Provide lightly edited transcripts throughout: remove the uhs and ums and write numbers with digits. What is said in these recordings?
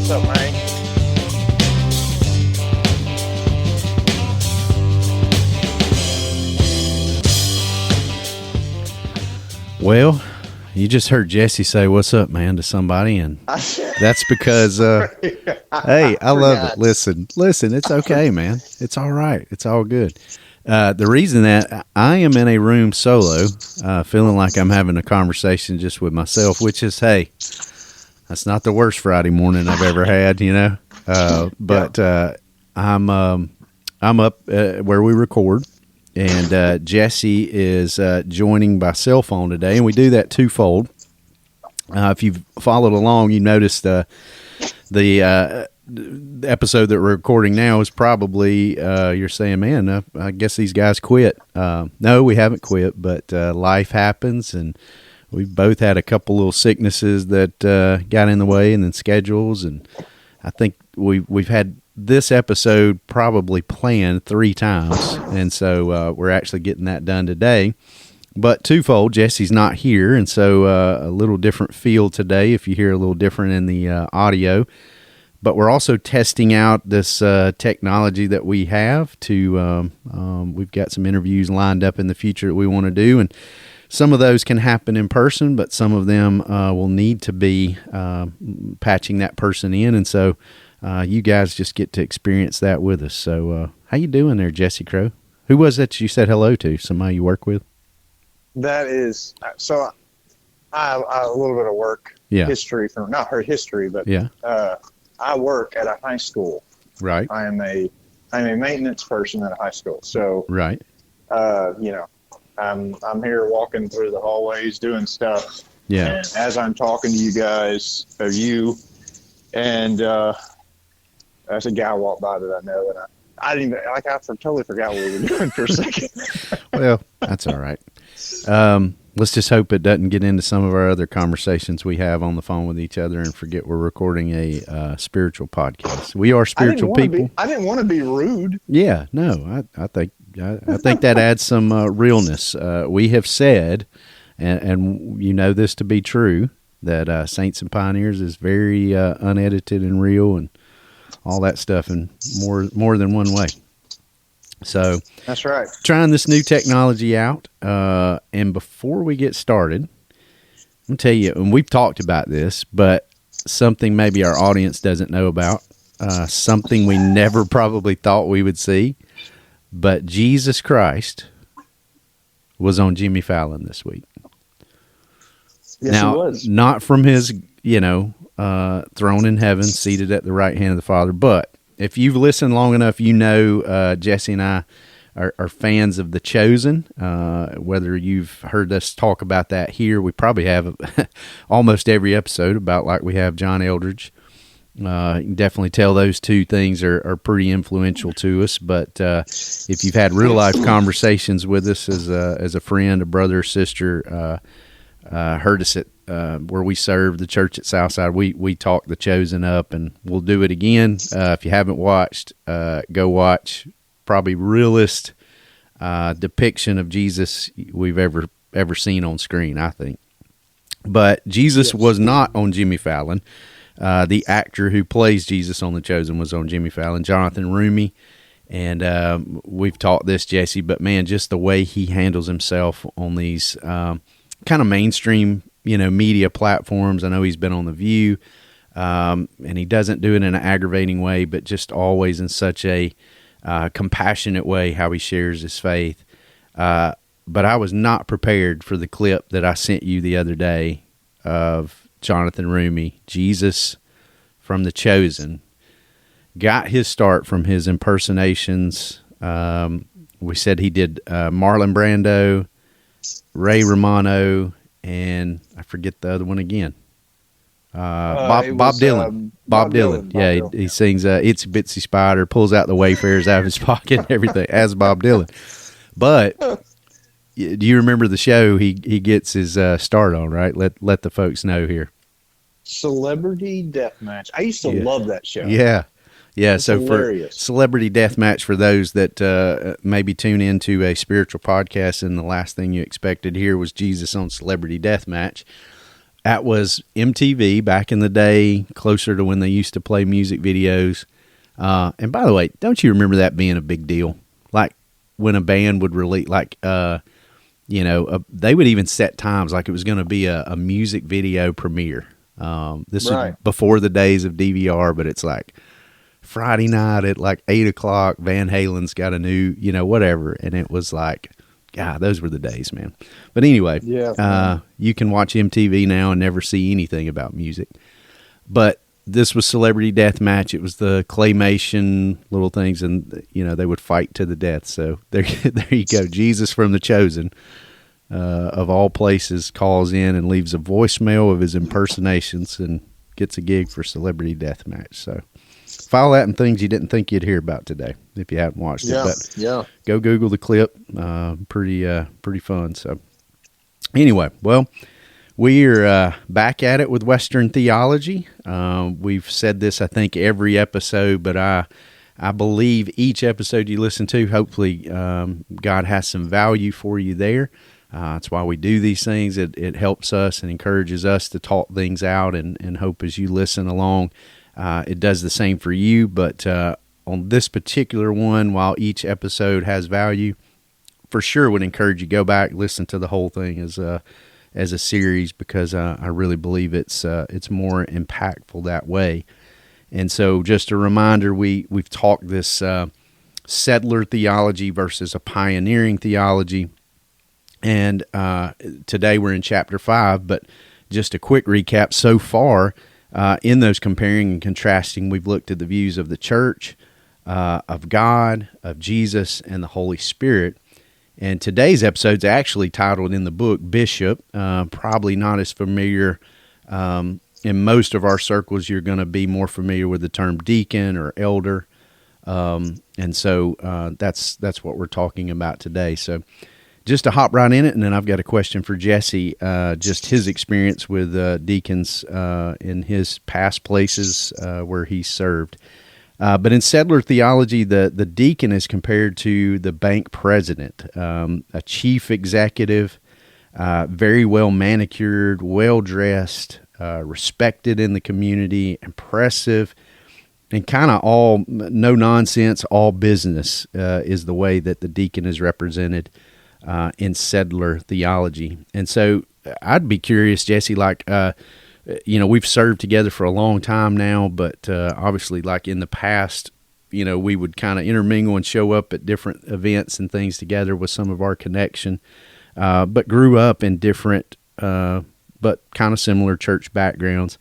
What's up, man? Well, you just heard Jesse say, "What's up, man?" to somebody, and that's because, hey, I love it. Listen, it's okay, man. It's all right. It's all good. The reason that I am in a room solo, feeling like I'm having a conversation just with myself, which is, hey, that's not the worst Friday morning I've ever had, you know. But I'm up where we record. And Jesse is joining by cell phone today, and we do that twofold. If you've followed along, you noticed the episode that we're recording now is probably you're saying, man, I guess these guys quit. No, we haven't quit, but life happens, and we've both had a couple little sicknesses that got in the way, and then schedules, and I think we've had this episode probably planned 3 times, and so we're actually getting that done today. But twofold, Jesse's not here, and so a little different feel today if you hear a little different in the audio. But we're also testing out this technology that we have to, we've got some interviews lined up in the future that we want to do, and some of those can happen in person, but some of them will need to be patching that person in, and so you guys just get to experience that with us. So how you doing there, Jesse Crowe? Who was that you said hello to? Somebody you work with? That is, so I have a little bit of work history from, not her history, but I work at a high school. Right. I'm a maintenance person at a high school. So, right. You know, I'm here walking through the hallways doing stuff. Yeah. And as I'm talking to you guys, and there's a guy walked by that I know, and I didn't even, I totally forgot what we were doing for a second. Well, that's all right. Let's just hope it doesn't get into some of our other conversations we have on the phone with each other and forget we're recording a spiritual podcast. We are spiritual people. I didn't want to be rude. Yeah, no, I think that adds some realness. We have said, and you know this to be true, that Saints and Pioneers is very unedited and real and all that stuff in more than one way. So that's right. Trying this new technology out, and before we get started, I'm gonna tell you, and we've talked about this, but something maybe our audience doesn't know about, something we never probably thought we would see, but Jesus Christ was on Jimmy Fallon this week. Yes, now, he was. Not from his, throne in heaven, seated at the right hand of the Father. But if you've listened long enough, you know Jesse and I are fans of The Chosen. Whether you've heard us talk about that here, we probably have almost every episode about like we have John Eldridge. You can definitely tell those two things are pretty influential to us. But if you've had real life conversations with us as a friend, a brother, or sister, heard us at where we serve the church at Southside, we talk The Chosen up, and we'll do it again. If you haven't watched, go watch. Probably realest depiction of Jesus we've ever seen on screen, I think. But Jesus was not on Jimmy Fallon. The actor who plays Jesus on The Chosen was on Jimmy Fallon, Jonathan Roumie. And we've taught this, Jesse, but man, just the way he handles himself on these kind of mainstream, media platforms. I know he's been on The View, and he doesn't do it in an aggravating way, but just always in such a compassionate way how he shares his faith. But I was not prepared for the clip that I sent you the other day of Jonathan Roumie, Jesus from The Chosen. Got his start from his impersonations. We said he did Marlon Brando, Ray Romano, and I forget the other one again. Bob Dylan. Bob Dylan. Yeah, he sings Itsy Bitsy Spider, pulls out the Wayfarers out of his pocket and everything, as Bob Dylan. But do you remember the show he gets his start on, right? Let the folks know here. Celebrity Deathmatch. I used to love that show. Yeah. Yeah, it's so hilarious. For Celebrity Deathmatch, for those that maybe tune into a spiritual podcast and the last thing you expected here was Jesus on Celebrity Deathmatch, That was MTV back in the day, closer to when they used to play music videos. And by the way, don't you remember that being a big deal? Like when a band would release, like, they would even set times, like it was going to be a music video premiere. This is before the days of DVR, but it's like Friday night at like 8:00, Van Halen's got a new, whatever. And it was like, God, those were the days, man. But anyway, you can watch MTV now and never see anything about music. But this was Celebrity Deathmatch. It was the claymation little things, and they would fight to the death. So there you go. Jesus from The Chosen, of all places, calls in and leaves a voicemail of his impersonations and gets a gig for Celebrity Deathmatch. So follow that and things you didn't think you'd hear about today if you haven't watched it. But go Google the clip. Pretty fun. So anyway, well, we're back at it with Western theology. We've said this, I think, every episode, but I believe each episode you listen to, hopefully God has some value for you there. That's why we do these things. It helps us and encourages us to talk things out, and hope as you listen along, it does the same for you. But on this particular one, while each episode has value, for sure would encourage you go back, listen to the whole thing as a series, because I really believe it's more impactful that way. And so just a reminder, we've talked this settler theology versus a pioneering theology. And today we're in chapter 5, but just a quick recap so far. In those comparing and contrasting, we've looked at the views of the church, of God, of Jesus, and the Holy Spirit. And today's episode's actually titled in the book Bishop. Probably not as familiar in most of our circles. You're going to be more familiar with the term deacon or elder. And so that's what we're talking about today. So just to hop right in it, and then I've got a question for Jesse, just his experience with deacons in his past places where he served. But in settler theology, the deacon is compared to the bank president, a chief executive, very well manicured, well-dressed, respected in the community, impressive, and kind of all no-nonsense, all business is the way that the deacon is represented in settler theology. And so I'd be curious, Jesse, like, we've served together for a long time now, but obviously, like in the past, we would kind of intermingle and show up at different events and things together with some of our connection, but grew up in different, but kind of similar church backgrounds.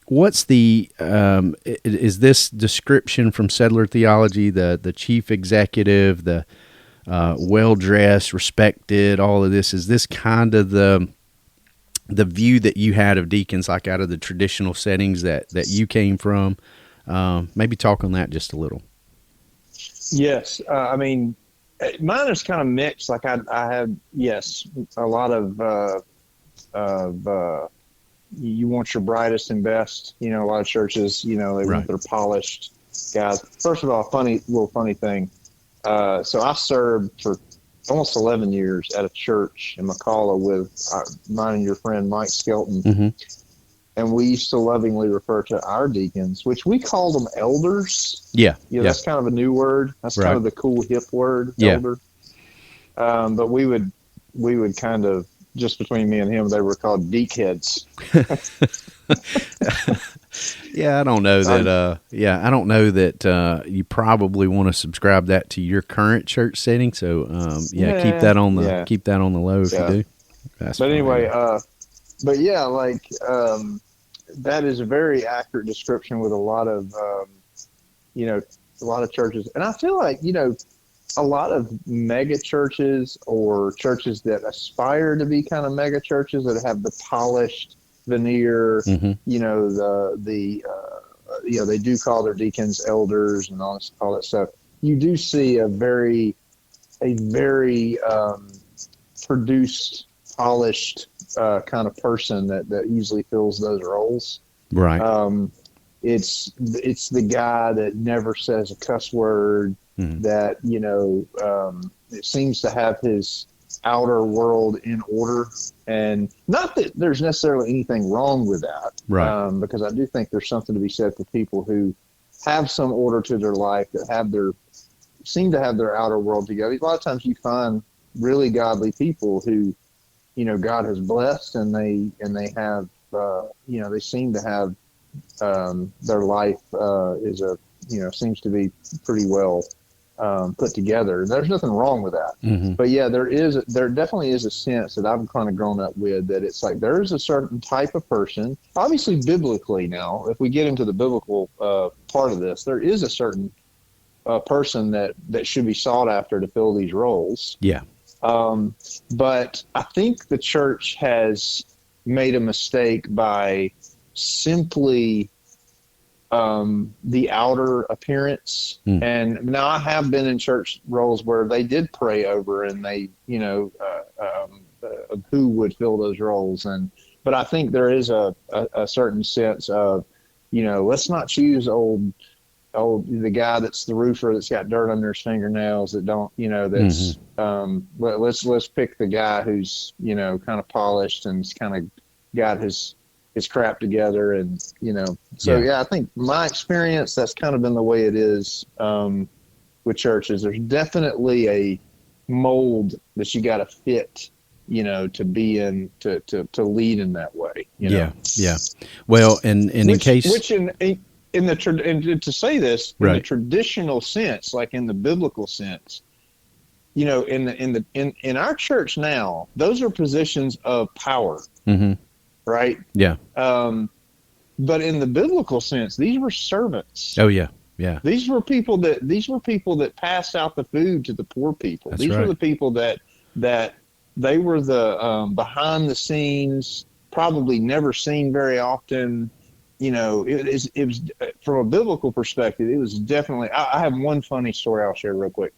What's is this description from settler theology, the chief executive, the well-dressed, respected, all of this, is this kind of the view that you had of deacons, like out of the traditional settings that you came from? Maybe talk on that just a little. Yes. I mean, mine is kind of mixed. Like I had, yes, a lot of you want your brightest and best, a lot of churches, they want their polished guys. First of all, funny thing. So I served for almost 11 years at a church in McCalla with mine and your friend Mike Skelton. Mm-hmm. And we used to lovingly refer to our deacons, which we called them elders. Yeah. That's kind of a new word. That's kind of the cool hip word, elder. But we would kind of, just between me and him, they were called deakheads. Yeah, I don't know that. You probably want to subscribe that to your current church setting. So, keep that on the low if you do. But anyway, that is a very accurate description with a lot of, a lot of churches, and I feel like a lot of mega churches or churches that aspire to be kind of mega churches that have the polished veneer, mm-hmm. They do call their deacons elders and all that stuff. You do see a very produced, polished kind of person that usually fills those roles. Right. It's the guy that never says a cuss word, mm-hmm. that it seems to have his outer world in order. And not that there's necessarily anything wrong with that, right? Because I do think there's something to be said for people who have some order to their life, that seem to have their outer world together. A lot of times you find really godly people who, God has blessed, and they have, they seem to have, their life seems to be pretty well put together. There's nothing wrong with that. Mm-hmm. But yeah, there definitely is a sense that I've kind of grown up with, that it's like there's a certain type of person, obviously biblically now, if we get into the biblical part of this, there is a certain person that should be sought after to fill these roles. Yeah. But I think the church has made a mistake by simply the outer appearance. And now I have been in church roles where they did pray over, and they, who would fill those roles. But I think there is a certain sense of, let's not choose the guy that's the roofer that's got dirt under his fingernails that don't, that's, let's pick the guy who's, kind of polished and kind of got his crap together. And, I think my experience, that's kind of been the way it is, with churches. There's definitely a mold that you got to fit, to be in, to lead in that way. Yeah. Well, and in case, which and to say this in the traditional sense, like in the biblical sense, in our church now, those are positions of power, right? Yeah. But in the biblical sense, these were servants. Oh yeah. These were people that passed out the food to the poor people. That's these right. were the people that they were the behind the scenes, probably never seen very often. It was from a biblical perspective, it was definitely, I have one funny story I'll share real quick.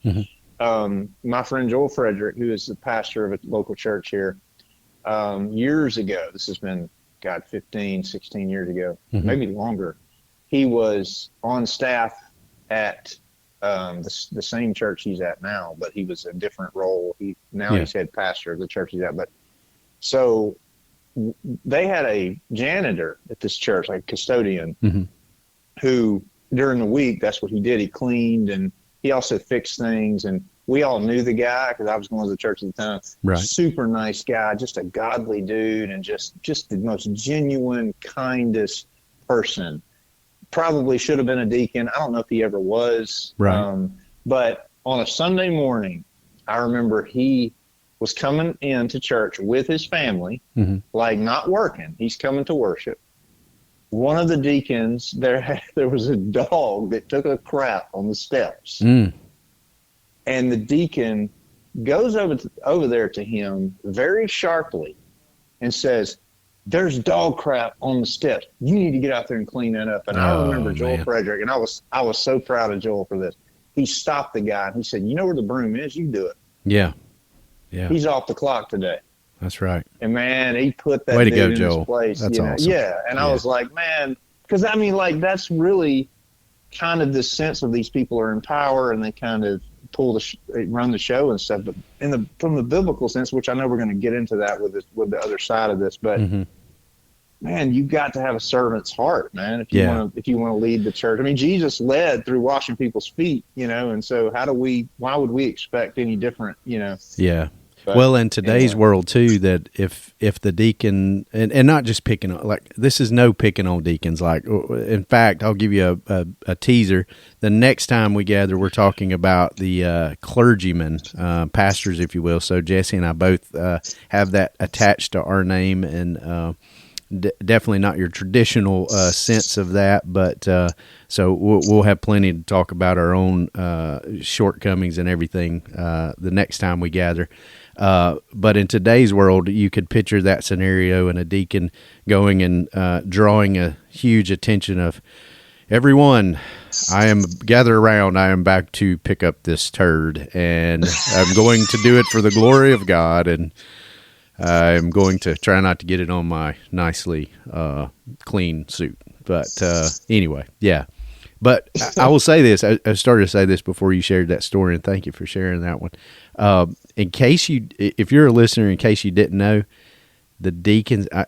My friend Joel Frederick, who is the pastor of a local church here, years ago, this has been, 15, 16 years ago, maybe longer, he was on staff at the same church he's at now, but he was a different role. He's head pastor of the church he's at. But so they had a janitor at this church, like a custodian, who during the week, that's what he did. He cleaned, and he also fixed things. And we all knew the guy because I was going to the church at the time. Right. Super nice guy, just a godly dude, and just the most genuine, kindest person. Probably should have been a deacon. I don't know if he ever was. Right. But on a Sunday morning, I remember he was coming into church with his family, like not working. He's coming to worship. One of the deacons, there was a dog that took a crap on the steps. And the deacon goes over there to him very sharply and says, "There's dog crap on the steps. You need to get out there and clean that up." And I remember Joel Frederick, and I was so proud of Joel for this. He stopped the guy and he said, "You know where the broom is? You do it." Yeah. He's off the clock today. That's right. And man, he put that way to dude go, in Joel. his place. That's awesome. Yeah. And I was like, man, because I mean, like, that's really kind of the sense of these people are in power and they kind of run the show and stuff. But from the biblical sense, which I know we're going to get into that with the other side of this, but man, you've got to have a servant's heart, man, if you want to lead the church. I mean, Jesus led through washing people's feet, and so why would we expect any different, Yeah. But, well, in today's world too, that if the deacon, and not just picking on, like, this is no picking on deacons. Like, in fact, I'll give you a teaser. The next time we gather, we're talking about the clergymen, pastors, if you will. So Jesse and I both have that attached to our name, and definitely not your traditional sense of that, but so we'll have plenty to talk about our own shortcomings and everything the next time we gather. But in today's world, you could picture that scenario and a deacon going and drawing a huge attention of everyone. I am gather around. I am back to pick up this turd, and I'm going to do it for the glory of God, and I'm going to try not to get it on my nicely clean suit. But anyway, yeah. But I will say this. I started to say this before you shared that story, and thank you for sharing that one. If you're a listener, in case you didn't know, the deacons, I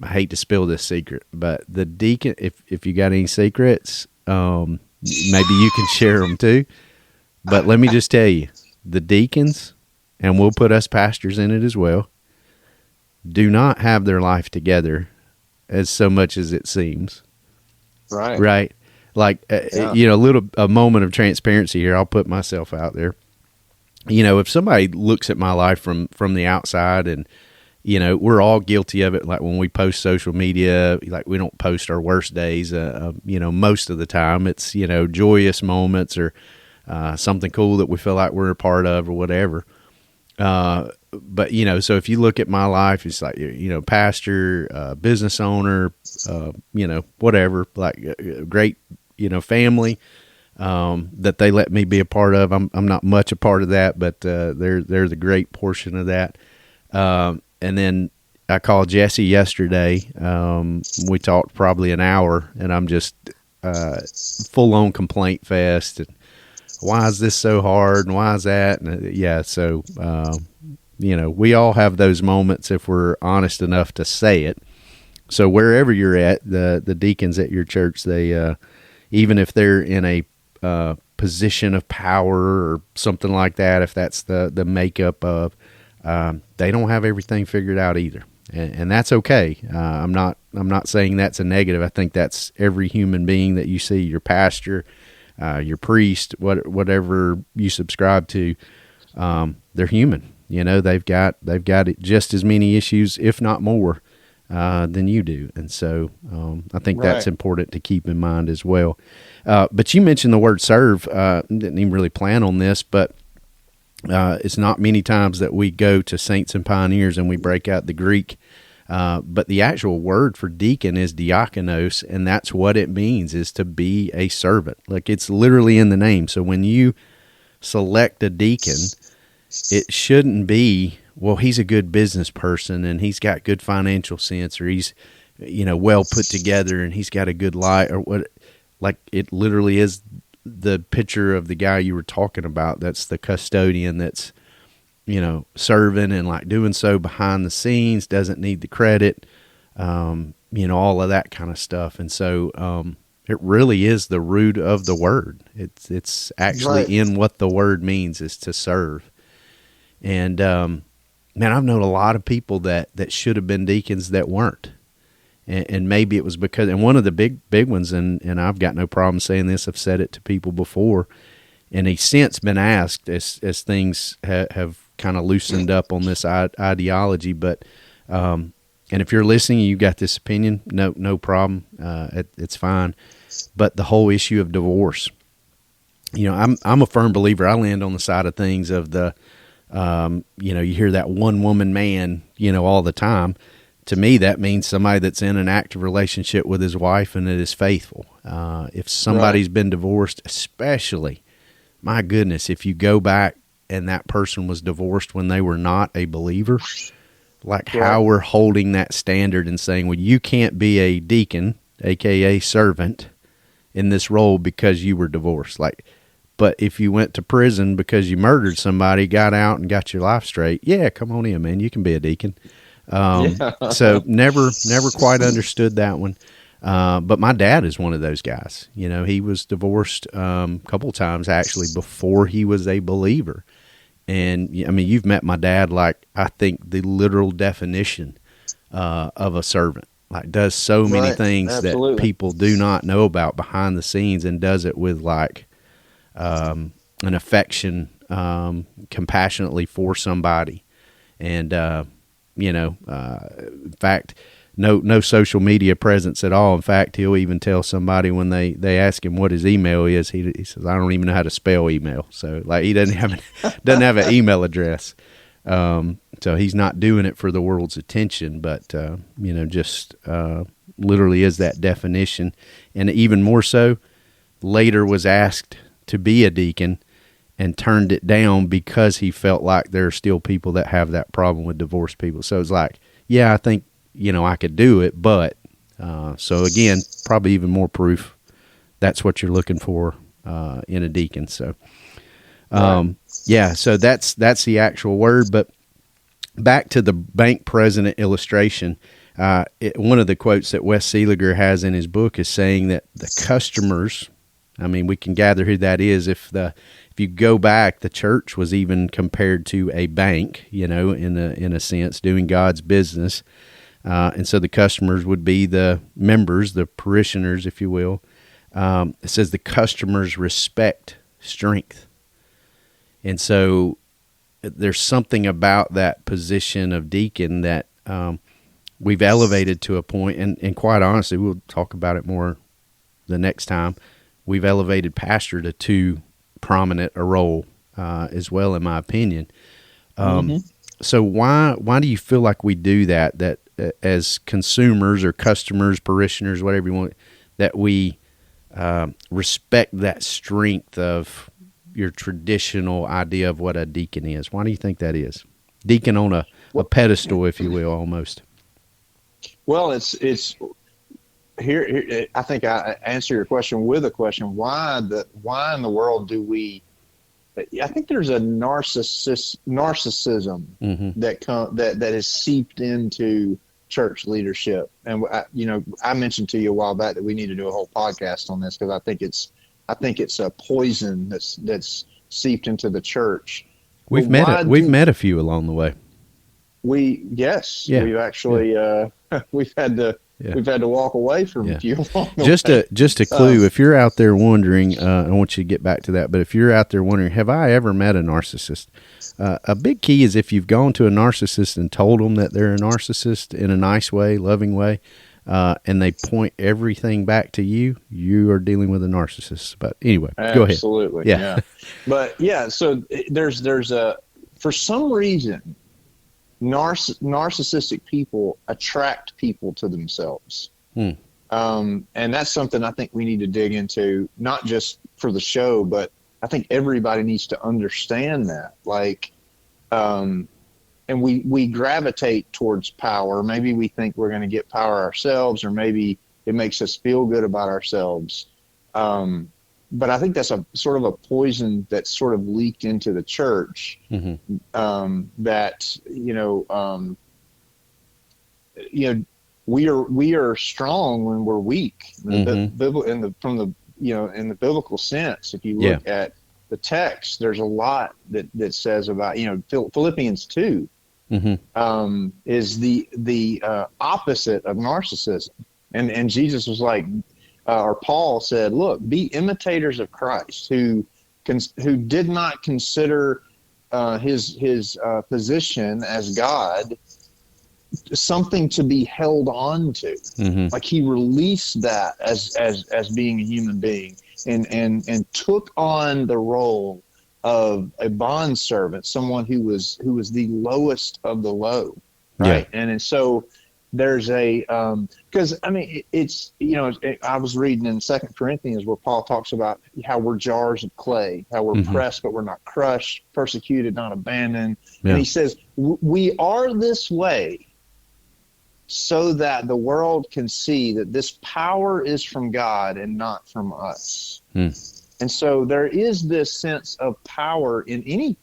hate to spill this secret, but the deacon, if you got any secrets, maybe you can share them too. But let me just tell you, the deacons, and we'll put us pastors in it as well, do not have their life together as so much as it seems. Right. Right. Like, a moment of transparency here. I'll put myself out there. If somebody looks at my life from the outside, and, we're all guilty of it. Like when we post social media, like we don't post our worst days. Most of the time it's, joyous moments or something cool that we feel like we're a part of or whatever. But, so if you look at my life, it's like, pastor, business owner, whatever, like great, family, that they let me be a part of. I'm not much a part of that, but, they're the great portion of that. And then I called Jesse yesterday. We talked probably an hour, and I'm just, full on complaint fest. And why is this so hard? And why is that? And so, we all have those moments if we're honest enough to say it. So wherever you're at, the deacons at your church, they, even if they're in a position of power or something like that, if that's the makeup of, they don't have everything figured out either, and that's okay. I'm not saying that's a negative. I think that's every human being that you see, your pastor, your priest, whatever you subscribe to, they're human. They've got just as many issues, if not more, than you do. And so I think that's important to keep in mind as well. But you mentioned the word serve. Didn't even really plan on this, but it's not many times that we go to Saints and Pioneers and we break out the Greek. But the actual word for deacon is diakonos, and that's what it means, is to be a servant. Like, it's literally in the name. So when you select a deacon, it shouldn't be, well, he's a good business person and he's got good financial sense, or he's, well put together and he's got a good life, or what. Like, it literally is the picture of the guy you were talking about. That's the custodian that's, serving and like doing so behind the scenes, doesn't need the credit, all of that kind of stuff. And so, it really is the root of the word. It's actually in what the word means, is to serve. And, man, I've known a lot of people that should have been deacons that weren't. And maybe it was because, and one of the big ones, and I've got no problem saying this, I've said it to people before, and he's since been asked as things have kind of loosened up on this ideology. But, and if you're listening, you got this opinion, no problem, it's fine. But the whole issue of divorce, I'm a firm believer. I land on the side of things of the, you hear that one woman man, all the time. To me, that means somebody that's in an active relationship with his wife and it is faithful. If somebody's been divorced, especially, my goodness, if you go back and that person was divorced when they were not a believer, like how we're holding that standard and saying, well, you can't be a deacon, aka servant, in this role because you were divorced. Like, but if you went to prison because you murdered somebody, got out and got your life straight, yeah, come on in, man, you can be a deacon. So never quite understood that one. But my dad is one of those guys. He was divorced a couple times actually before he was a believer. And I mean, you've met my dad, like, I think the literal definition of a servant. Like, does so many things that people do not know about behind the scenes, and does it with like an affection, compassionately for somebody. And in fact, no social media presence at all. In fact, he'll even tell somebody when they ask him what his email is, he says, I don't even know how to spell email. So like, he doesn't have an email address. So he's not doing it for the world's attention, but just literally is that definition. And even more so, later was asked to be a deacon and turned it down because he felt like there are still people that have that problem with divorced people. So it's like, yeah, I think, I could do it, but so again, probably even more proof that's what you're looking for in a deacon. So, Right. so that's the actual word. But back to the bank president illustration, one of the quotes that Wes Seeliger has in his book is saying that the customers, I mean, we can gather who that is. If you go back, the church was even compared to a bank, in a sense, doing God's business. And so the customers would be the members, the parishioners, if you will. It says the customers respect strength. And so there's something about that position of deacon that we've elevated to a point, and quite honestly, we'll talk about it more the next time. We've elevated pastor to too prominent a role as well, in my opinion. So why do you feel like we do that? That as consumers or customers, parishioners, whatever you want, that we respect that strength of your traditional idea of what a deacon is. Why do you think that is? Deacon on a pedestal, if you will, almost. Well, it's here. I think I answer your question with a question. Why in the world do we? I think there's a narcissism that is seeped into church leadership, and I mentioned to you a while back that we need to do a whole podcast on this because I think it's a poison that's seeped into the church. We've met a few along the way. We've actually we've had to walk away from a few along the way. Just a clue. If you're out there wondering, I want you to get back to that. But if you're out there wondering, have I ever met a narcissist? A big key is if you've gone to a narcissist and told them that they're a narcissist in a nice way, loving way, and they point everything back to you, you are dealing with a narcissist. But anyway, go ahead. Absolutely. Yeah. But so there's for some reason, narcissistic people attract people to themselves. And that's something I think we need to dig into, not just for the show, but I think everybody needs to understand that. And we gravitate towards power. Maybe we think we're going to get power ourselves, or maybe it makes us feel good about ourselves. But I think that's a sort of a poison that's sort of leaked into the church. That we are strong when we're weak. In the biblical sense, if you look at the text, there's a lot that says about Philippians 2 is the opposite of narcissism, and Jesus was like. Or Paul said, "Look, be imitators of Christ, who did not consider his position as God something to be held on to. Like he released that as being a human being, and took on the role of a bondservant, someone who was the lowest of the low, right? Yeah. And so." There's because I mean it's I was reading in 2 Corinthians where Paul talks about how we're jars of clay, how we're pressed but we're not crushed, persecuted not abandoned, and he says we are this way so that the world can see that this power is from God and not from us. And so there is this sense of power in any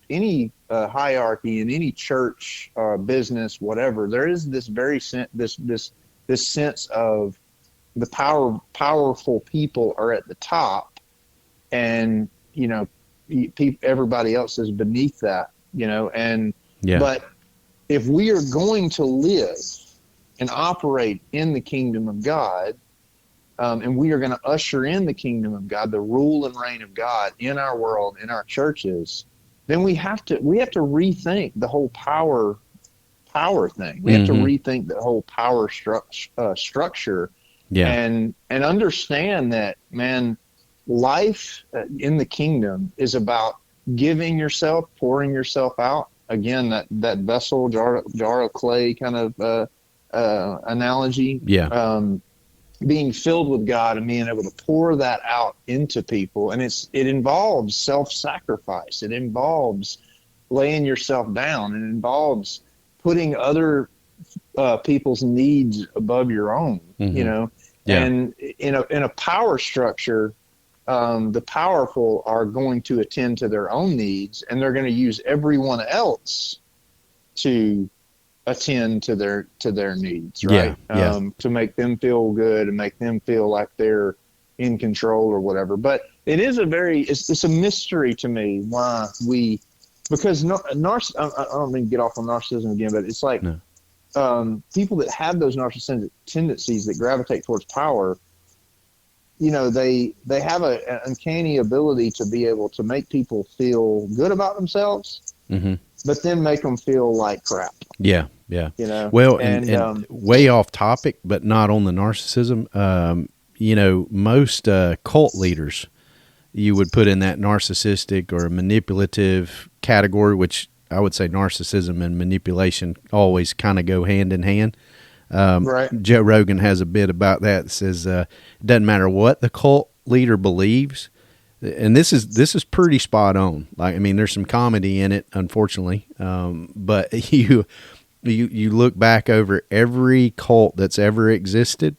hierarchy, in any church, business, whatever. There is this very this sense of the powerful people are at the top, and everybody else is beneath that. But if we are going to live and operate in the kingdom of God. And we are going to usher in the kingdom of God, the rule and reign of God in our world, in our churches. Then we have to rethink the whole power thing. We have to rethink the whole power structure, and understand that, man, life in the kingdom is about giving yourself, pouring yourself out. Again, that vessel, jar of clay kind of analogy. Being filled with God and being able to pour that out into people. And it involves self-sacrifice. It involves laying yourself down. It involves putting other people's needs above your own, And in a power structure, the powerful are going to attend to their own needs, and they're going to use everyone else to attend to their needs, right? To make them feel good and make them feel like they're in control or whatever. But it is it's a mystery to me why because I don't mean to get off on narcissism again, but it's like people that have those narcissistic tendencies that gravitate towards power, they have an uncanny ability to be able to make people feel good about themselves, but then make them feel like crap. Yeah. Well, and way off topic, but not on the narcissism. Most cult leaders you would put in that narcissistic or manipulative category, which I would say narcissism and manipulation always kind of go hand in hand. Right. Joe Rogan has a bit about that. It says it doesn't matter what the cult leader believes, and this is pretty spot on. Like, I mean, there's some comedy in it, unfortunately, but you look back over every cult that's ever existed.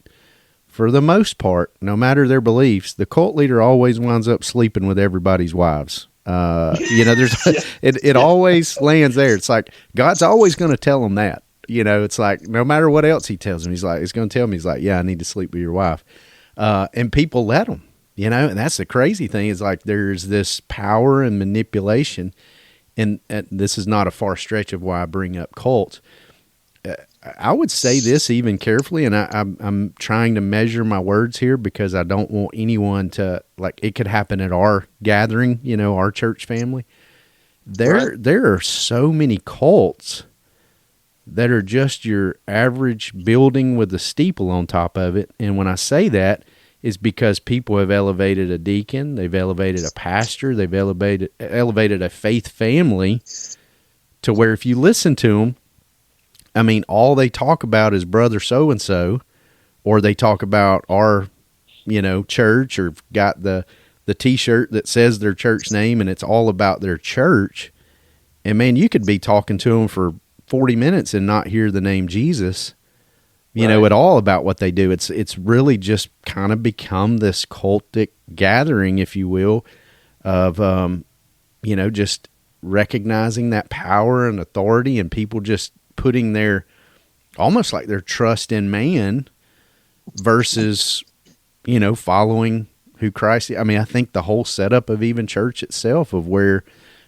For the most part, no matter their beliefs, the cult leader always winds up sleeping with everybody's wives. It always lands there. It's like God's always going to tell them that. It's like no matter what else he tells him, he's going to tell me, he's like, yeah, I need to sleep with your wife. And people let him, and that's the crazy thing is like there's this power and manipulation. And this is not a far stretch of why I bring up cults. I would say this even carefully, and I'm trying to measure my words here because I don't want anyone to, like, it could happen at our gathering, our church family. There are so many cults that are just your average building with a steeple on top of it. And when I say that, is because people have elevated a deacon, they've elevated a pastor, they've elevated a faith family to where if you listen to them, I mean, all they talk about is brother so-and-so, or they talk about our, church, or got the T-shirt that says their church name and it's all about their church. And man, you could be talking to them for 40 minutes and not hear the name Jesus, at all about what they do. It's really just kind of become this cultic gathering, if you will, of, just recognizing that power and authority and people just putting almost like their trust in man versus, following who Christ is. I mean, I think the whole setup of even church itself, of where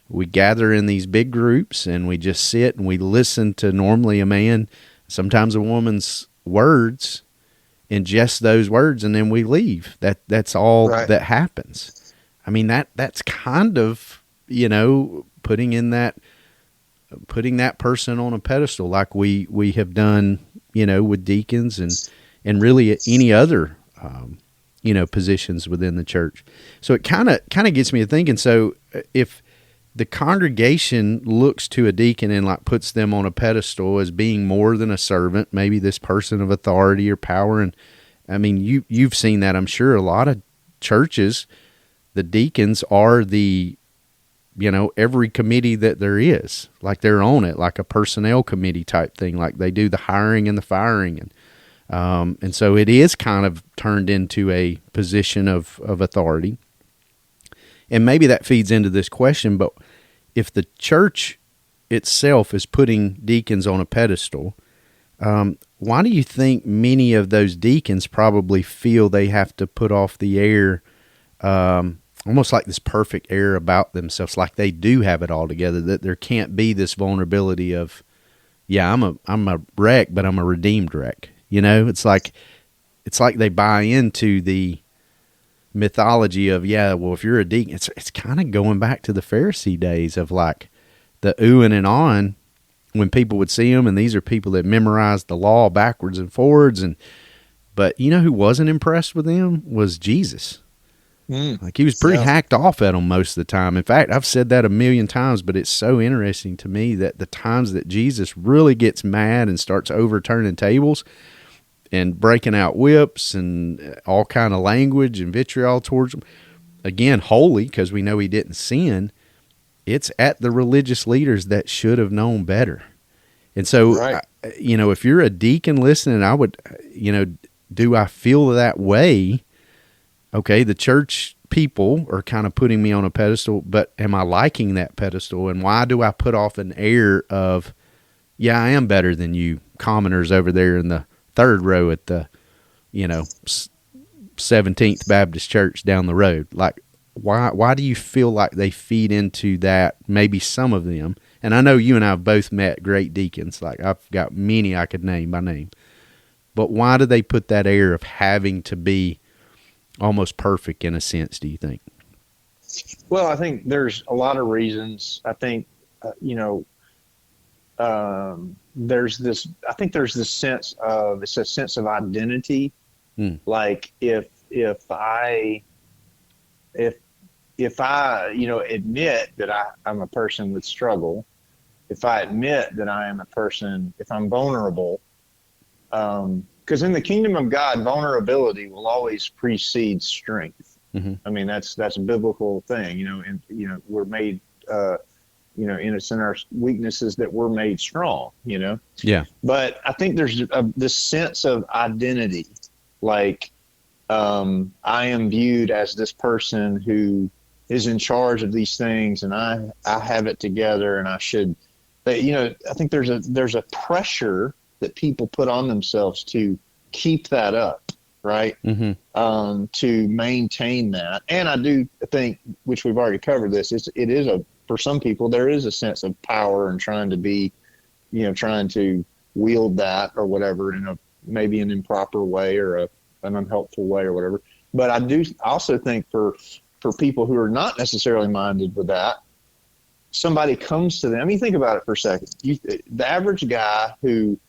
we gather in these big groups and we just sit and we listen to normally a man, sometimes a woman's words, ingest those words, and then we leave. That's all that happens. I mean, that's kind of, putting that person on a pedestal like we have done, with deacons and really any other, positions within the church. So it kind of gets me to thinking, so if the congregation looks to a deacon and like puts them on a pedestal as being more than a servant, maybe this person of authority or power. And I mean, you've seen that, I'm sure, a lot of churches, the deacons are the, every committee that there is, like they're on it, like a personnel committee type thing, like they do the hiring and the firing. And so it is kind of turned into a position of authority. And maybe that feeds into this question, but if the church itself is putting deacons on a pedestal, why do you think many of those deacons probably feel they have to put off the air, almost like this perfect air about themselves, like they do have it all together, that there can't be this vulnerability of, yeah, I'm a wreck, but I'm a redeemed wreck. It's like they buy into the mythology of, yeah, well, if you're a deacon, it's kind of going back to the Pharisee days of like the oohing and ahhing when people would see them, and these are people that memorized the law backwards and forwards, but who wasn't impressed with them was Jesus. Like he was pretty hacked off at them most of the time. In fact, I've said that a million times, but it's so interesting to me that the times that Jesus really gets mad and starts overturning tables and breaking out whips and all kind of language and vitriol towards them, again, holy, because we know he didn't sin, it's at the religious leaders that should have known better. And so, if you're a deacon listening, I would, do I feel that way? Okay, the church people are kind of putting me on a pedestal, but am I liking that pedestal? And why do I put off an air of, yeah, I am better than you commoners over there in the third row at the, 17th Baptist Church down the road? Like, why do you feel like they feed into that, maybe some of them? And I know you and I have both met great deacons. Like, I've got many I could name by name. But why do they put that air of having to be almost perfect in a sense, do you think? Well, I think there's a lot of reasons. I think, there's this sense of, it's a sense of identity. Like if I admit that I'm a person with struggle, if I admit that I am a person, if I'm vulnerable, because in the kingdom of God, vulnerability will always precede strength. Mm-hmm. I mean, that's a biblical thing, and, we're made, it's in our weaknesses that we're made strong, Yeah. But I think there's this sense of identity, like, I am viewed as this person who is in charge of these things, and I have it together, and I should, I think there's a pressure that people put on themselves to keep that up, right? Mm-hmm. To maintain that. And I do think, which we've already covered this, for some people, there is a sense of power and trying to be, trying to wield that or whatever in maybe an improper way or an unhelpful way or whatever. But I do also think for people who are not necessarily minded with that, somebody comes to them. I mean, think about it for a second. The average guy who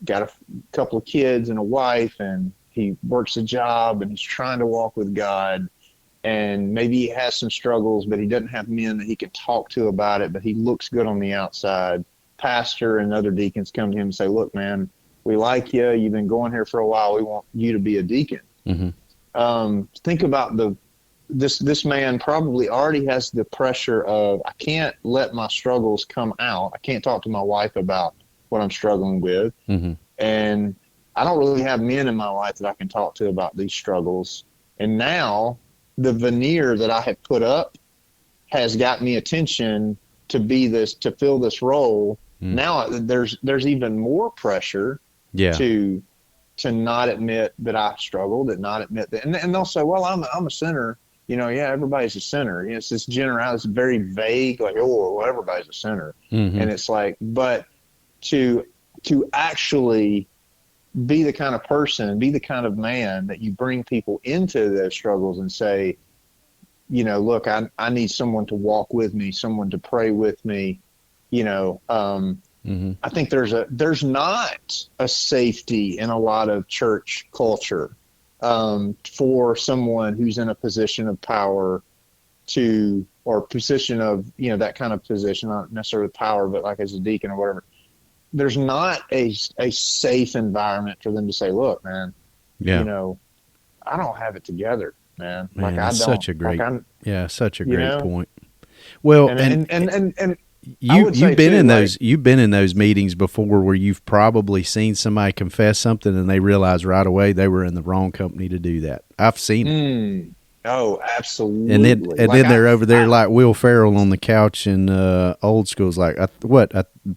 got a couple of kids and a wife, and he works a job, and he's trying to walk with God, and maybe he has some struggles, but he doesn't have men that he can talk to about it, but he looks good on the outside. Pastor and other deacons come to him and say, look, man, we like you. You've been going here for a while. We want you to be a deacon. Mm-hmm. Think about this man probably already has the pressure of, I can't let my struggles come out. I can't talk to my wife about what I'm struggling with. Mm-hmm. And I don't really have men in my life that I can talk to about these struggles. And now the veneer that I have put up has got me attention to fill this role. Mm. Now there's even more pressure to not admit that I struggled, not admit that. And they'll say, well, I'm a sinner. Everybody's a sinner. It's this general, it's very vague, like, oh, well, everybody's a sinner. Mm-hmm. And it's like, but to actually be the kind of person, be the kind of man that you bring people into those struggles and say, look, I need someone to walk with me, someone to pray with me. Mm-hmm. I think there's not a safety in a lot of church culture for someone who's in a position of power or position of, that kind of position, not necessarily power, but like as a deacon or whatever. There's not a safe environment for them to say, look, man, I don't have it together, man. Like, I don't. Such a great point. Well, and you've been in those meetings before where you've probably seen somebody confess something and they realize right away they were in the wrong company to do that. I've seen it. Oh, absolutely. And then they're over there like Will Ferrell on the couch in Old School's like, I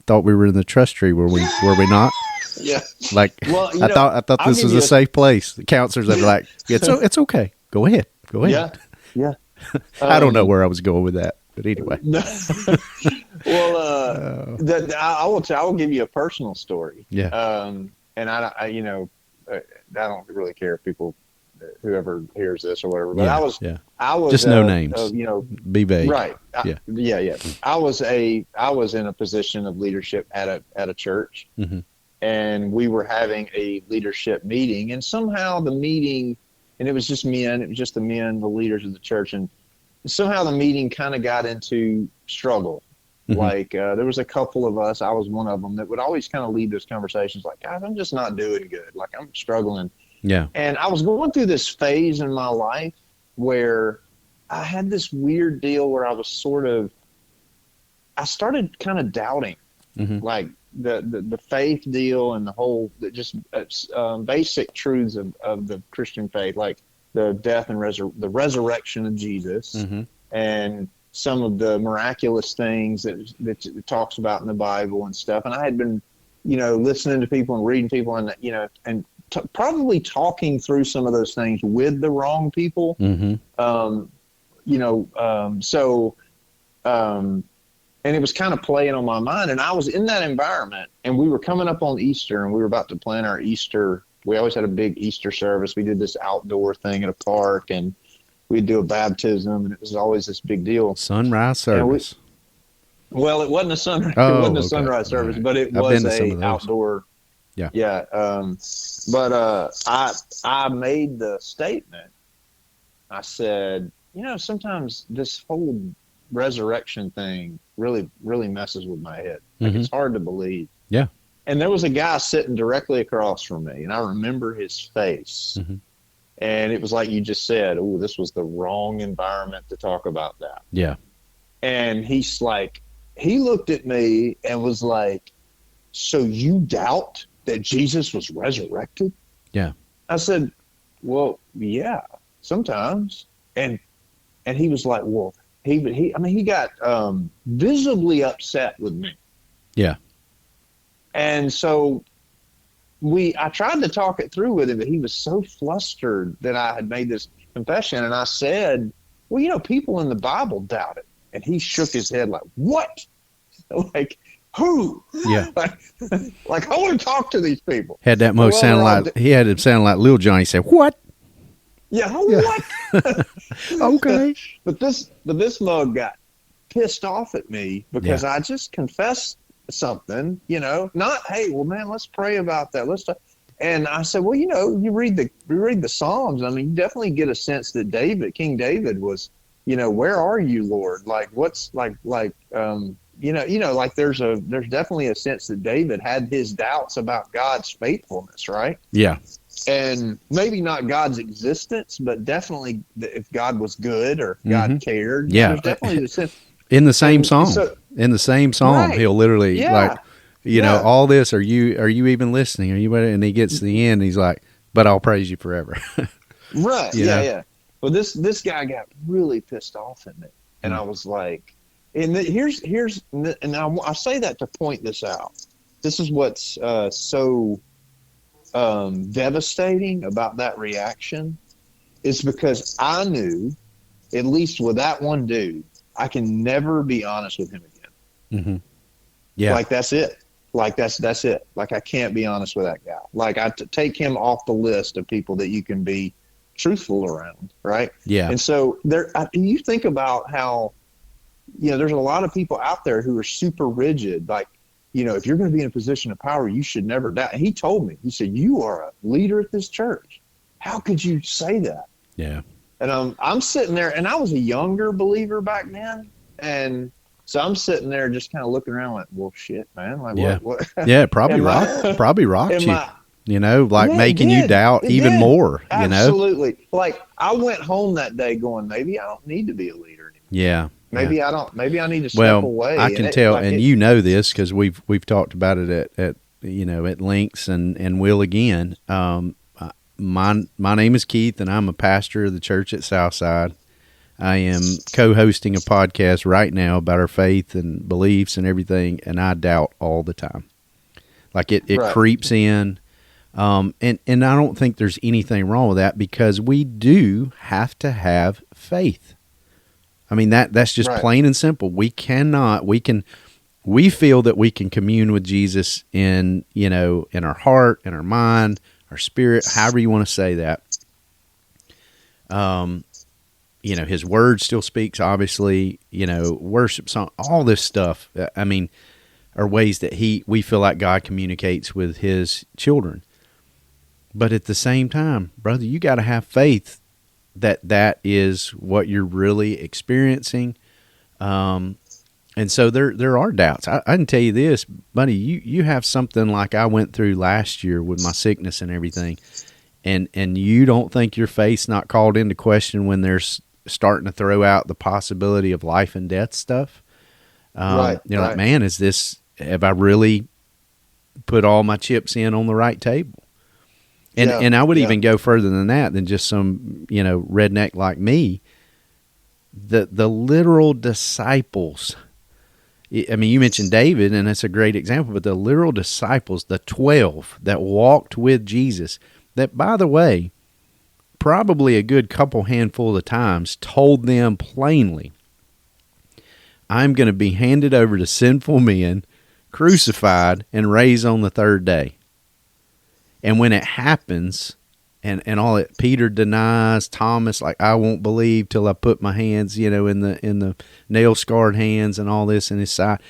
thought we were in the trust tree. Were we not? Yeah. Like, well, I thought this was a safe place. The counselors are like, it's okay. Go ahead. Yeah. I don't know where I was going with that, but anyway. Well, I will give you a personal story. Yeah. And I don't really care if whoever hears this or whatever, but I was just no names. Be vague. Right. Yeah. I was in a position of leadership at a church, mm-hmm. and we were having a leadership meeting, and somehow the meeting, and it was just men, the leaders of the church, and somehow the meeting kind of got into struggle. Mm-hmm. Like there was a couple of us, I was one of them, that would always kind of lead those conversations like, guys, I'm just not doing good. Like, I'm struggling. Yeah. And I was going through this phase in my life where I had this weird deal where I started kind of doubting, mm-hmm. like the faith deal and the whole, just basic truths of the Christian faith. Like, the death and the resurrection of Jesus, Mm-hmm. and some of the miraculous things that it talks about in the Bible and stuff. And I had been, listening to people and reading people, and probably talking through some of those things with the wrong people. Mm-hmm. And it was kind of playing on my mind, and I was in that environment, and we were coming up on Easter, and we were about to plan our Easter. We always had a big Easter service. We did this outdoor thing at a park, and we'd do a baptism, and it was always this big deal. Sunrise service. Well, it wasn't a sunrise. Oh, it wasn't a okay. sunrise service, Right. but it I've was been to some of a those. outdoor. Yeah. Yeah. I made the statement. I said, sometimes this whole resurrection thing really, really messes with my head. Like, it's hard to believe. Yeah. And there was a guy sitting directly across from me, and I remember his face. Mm-hmm. And it was like you just said, oh, this was the wrong environment to talk about that. Yeah. And he's like, he looked at me and was like, so you doubt that Jesus was resurrected? Yeah. I said, well, yeah, sometimes. And he was like, well, he got visibly upset with me. Yeah. And so I tried to talk it through with him, but he was so flustered that I had made this confession. And I said, well, people in the Bible doubt it. And he shook his head like, what? Like, who? Yeah. like I want to talk to these people. Had that most sound like, he had it sound like Lil Johnny said, what? Yeah, what? Okay. But this mug got pissed off at me because I just confessed something, not, hey, well, man, let's pray about that. Let's talk. And I said, well, you read the Psalms. I mean, you definitely get a sense that King David was, where are you, Lord? Like, what's like, like there's definitely a sense that David had his doubts about God's faithfulness, right? Yeah. And maybe not God's existence, but definitely if God was good or God cared. Yeah. There's definitely the sense. In the same song. So, in the same song, right. he'll literally all this. Are you even listening? Are you? And he gets to the end. And he's like, "But I'll praise you forever." Right. You know? Yeah. Well, this guy got really pissed off at me, and I was like, and I say that to point this out. This is what's so devastating about that reaction, is because I knew, at least with that one dude, I can never be honest with him again. Mm-hmm. Yeah. Like, that's it. Like, that's it. Like, I can't be honest with that guy. Like, I take him off the list of people that you can be truthful around. Right. Yeah. And so you think about how, there's a lot of people out there who are super rigid. Like, if you're going to be in a position of power, you should never doubt. He told me, he said, you are a leader at this church. How could you say that? Yeah. And I'm sitting there, and I was a younger believer back then. And so I'm sitting there just kind of looking around like, well, shit, man. Like, what? Yeah, probably rocked you. Making you doubt even did. more, Absolutely. Like, I went home that day going, maybe I don't need to be a leader anymore. Yeah. Maybe I need to step away. I can tell, and this because we've talked about it at lengths and will again. My name is Keith, and I'm a pastor of the church at Southside. I am co-hosting a podcast right now about our faith and beliefs and everything, and I doubt all the time. Like, it creeps in, and I don't think there's anything wrong with that, because we do have to have faith. I mean, that's just plain and simple. We feel that we can commune with Jesus in our heart, in our mind, our spirit, however you want to say that. His word still speaks, obviously, worship song, all this stuff. I mean, are ways that we feel like God communicates with his children. But at the same time, brother, you got to have faith that is what you're really experiencing. And so there are doubts. I can tell you this, buddy, you have something like I went through last year with my sickness and everything. And you don't think your faith's not called into question when there's starting to throw out the possibility of life and death stuff. Like, man, have I really put all my chips in on the right table? And I would even go further than that, than just some, redneck like me. The literal disciples. I mean, you mentioned David, and that's a great example, but the literal disciples, the 12 that walked with Jesus, that, by the way, probably a good couple handful of times told them plainly, I'm going to be handed over to sinful men, crucified, and raised on the third day. And when it happens, and all that, Peter denies, Thomas, like, I won't believe till I put my hands, in the nail scarred hands and all this in his side.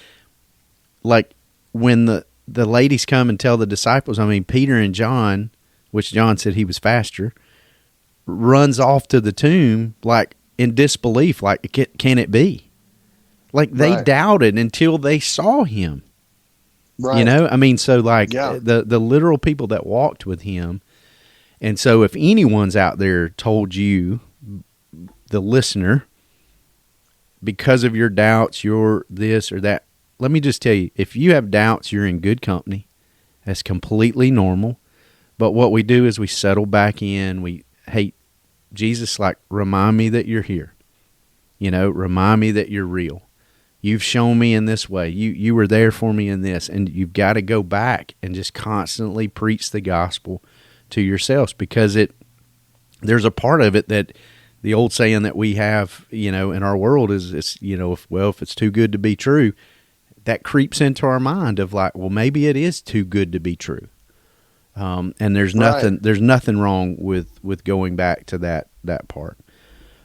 Like, when the ladies come and tell the disciples, I mean, Peter and John, which John said he was faster, runs off to the tomb, like, in disbelief, like, can it be? Like, they doubted until they saw him. Right. I mean, so, like, the literal people that walked with him. And so if anyone's out there told you, the listener, because of your doubts, you're this or that, let me just tell you, if you have doubts, you're in good company. That's completely normal. But what we do is we settle back in. Hey, Jesus, like, remind me that you're here. Remind me that you're real. You've shown me in this way. You were there for me in this. And you've got to go back and just constantly preach the gospel to yourselves, because there's a part of it that the old saying that we have, in our world is, if it's too good to be true, that creeps into our mind of like, well, maybe it is too good to be true. And there's nothing wrong with going back to that part.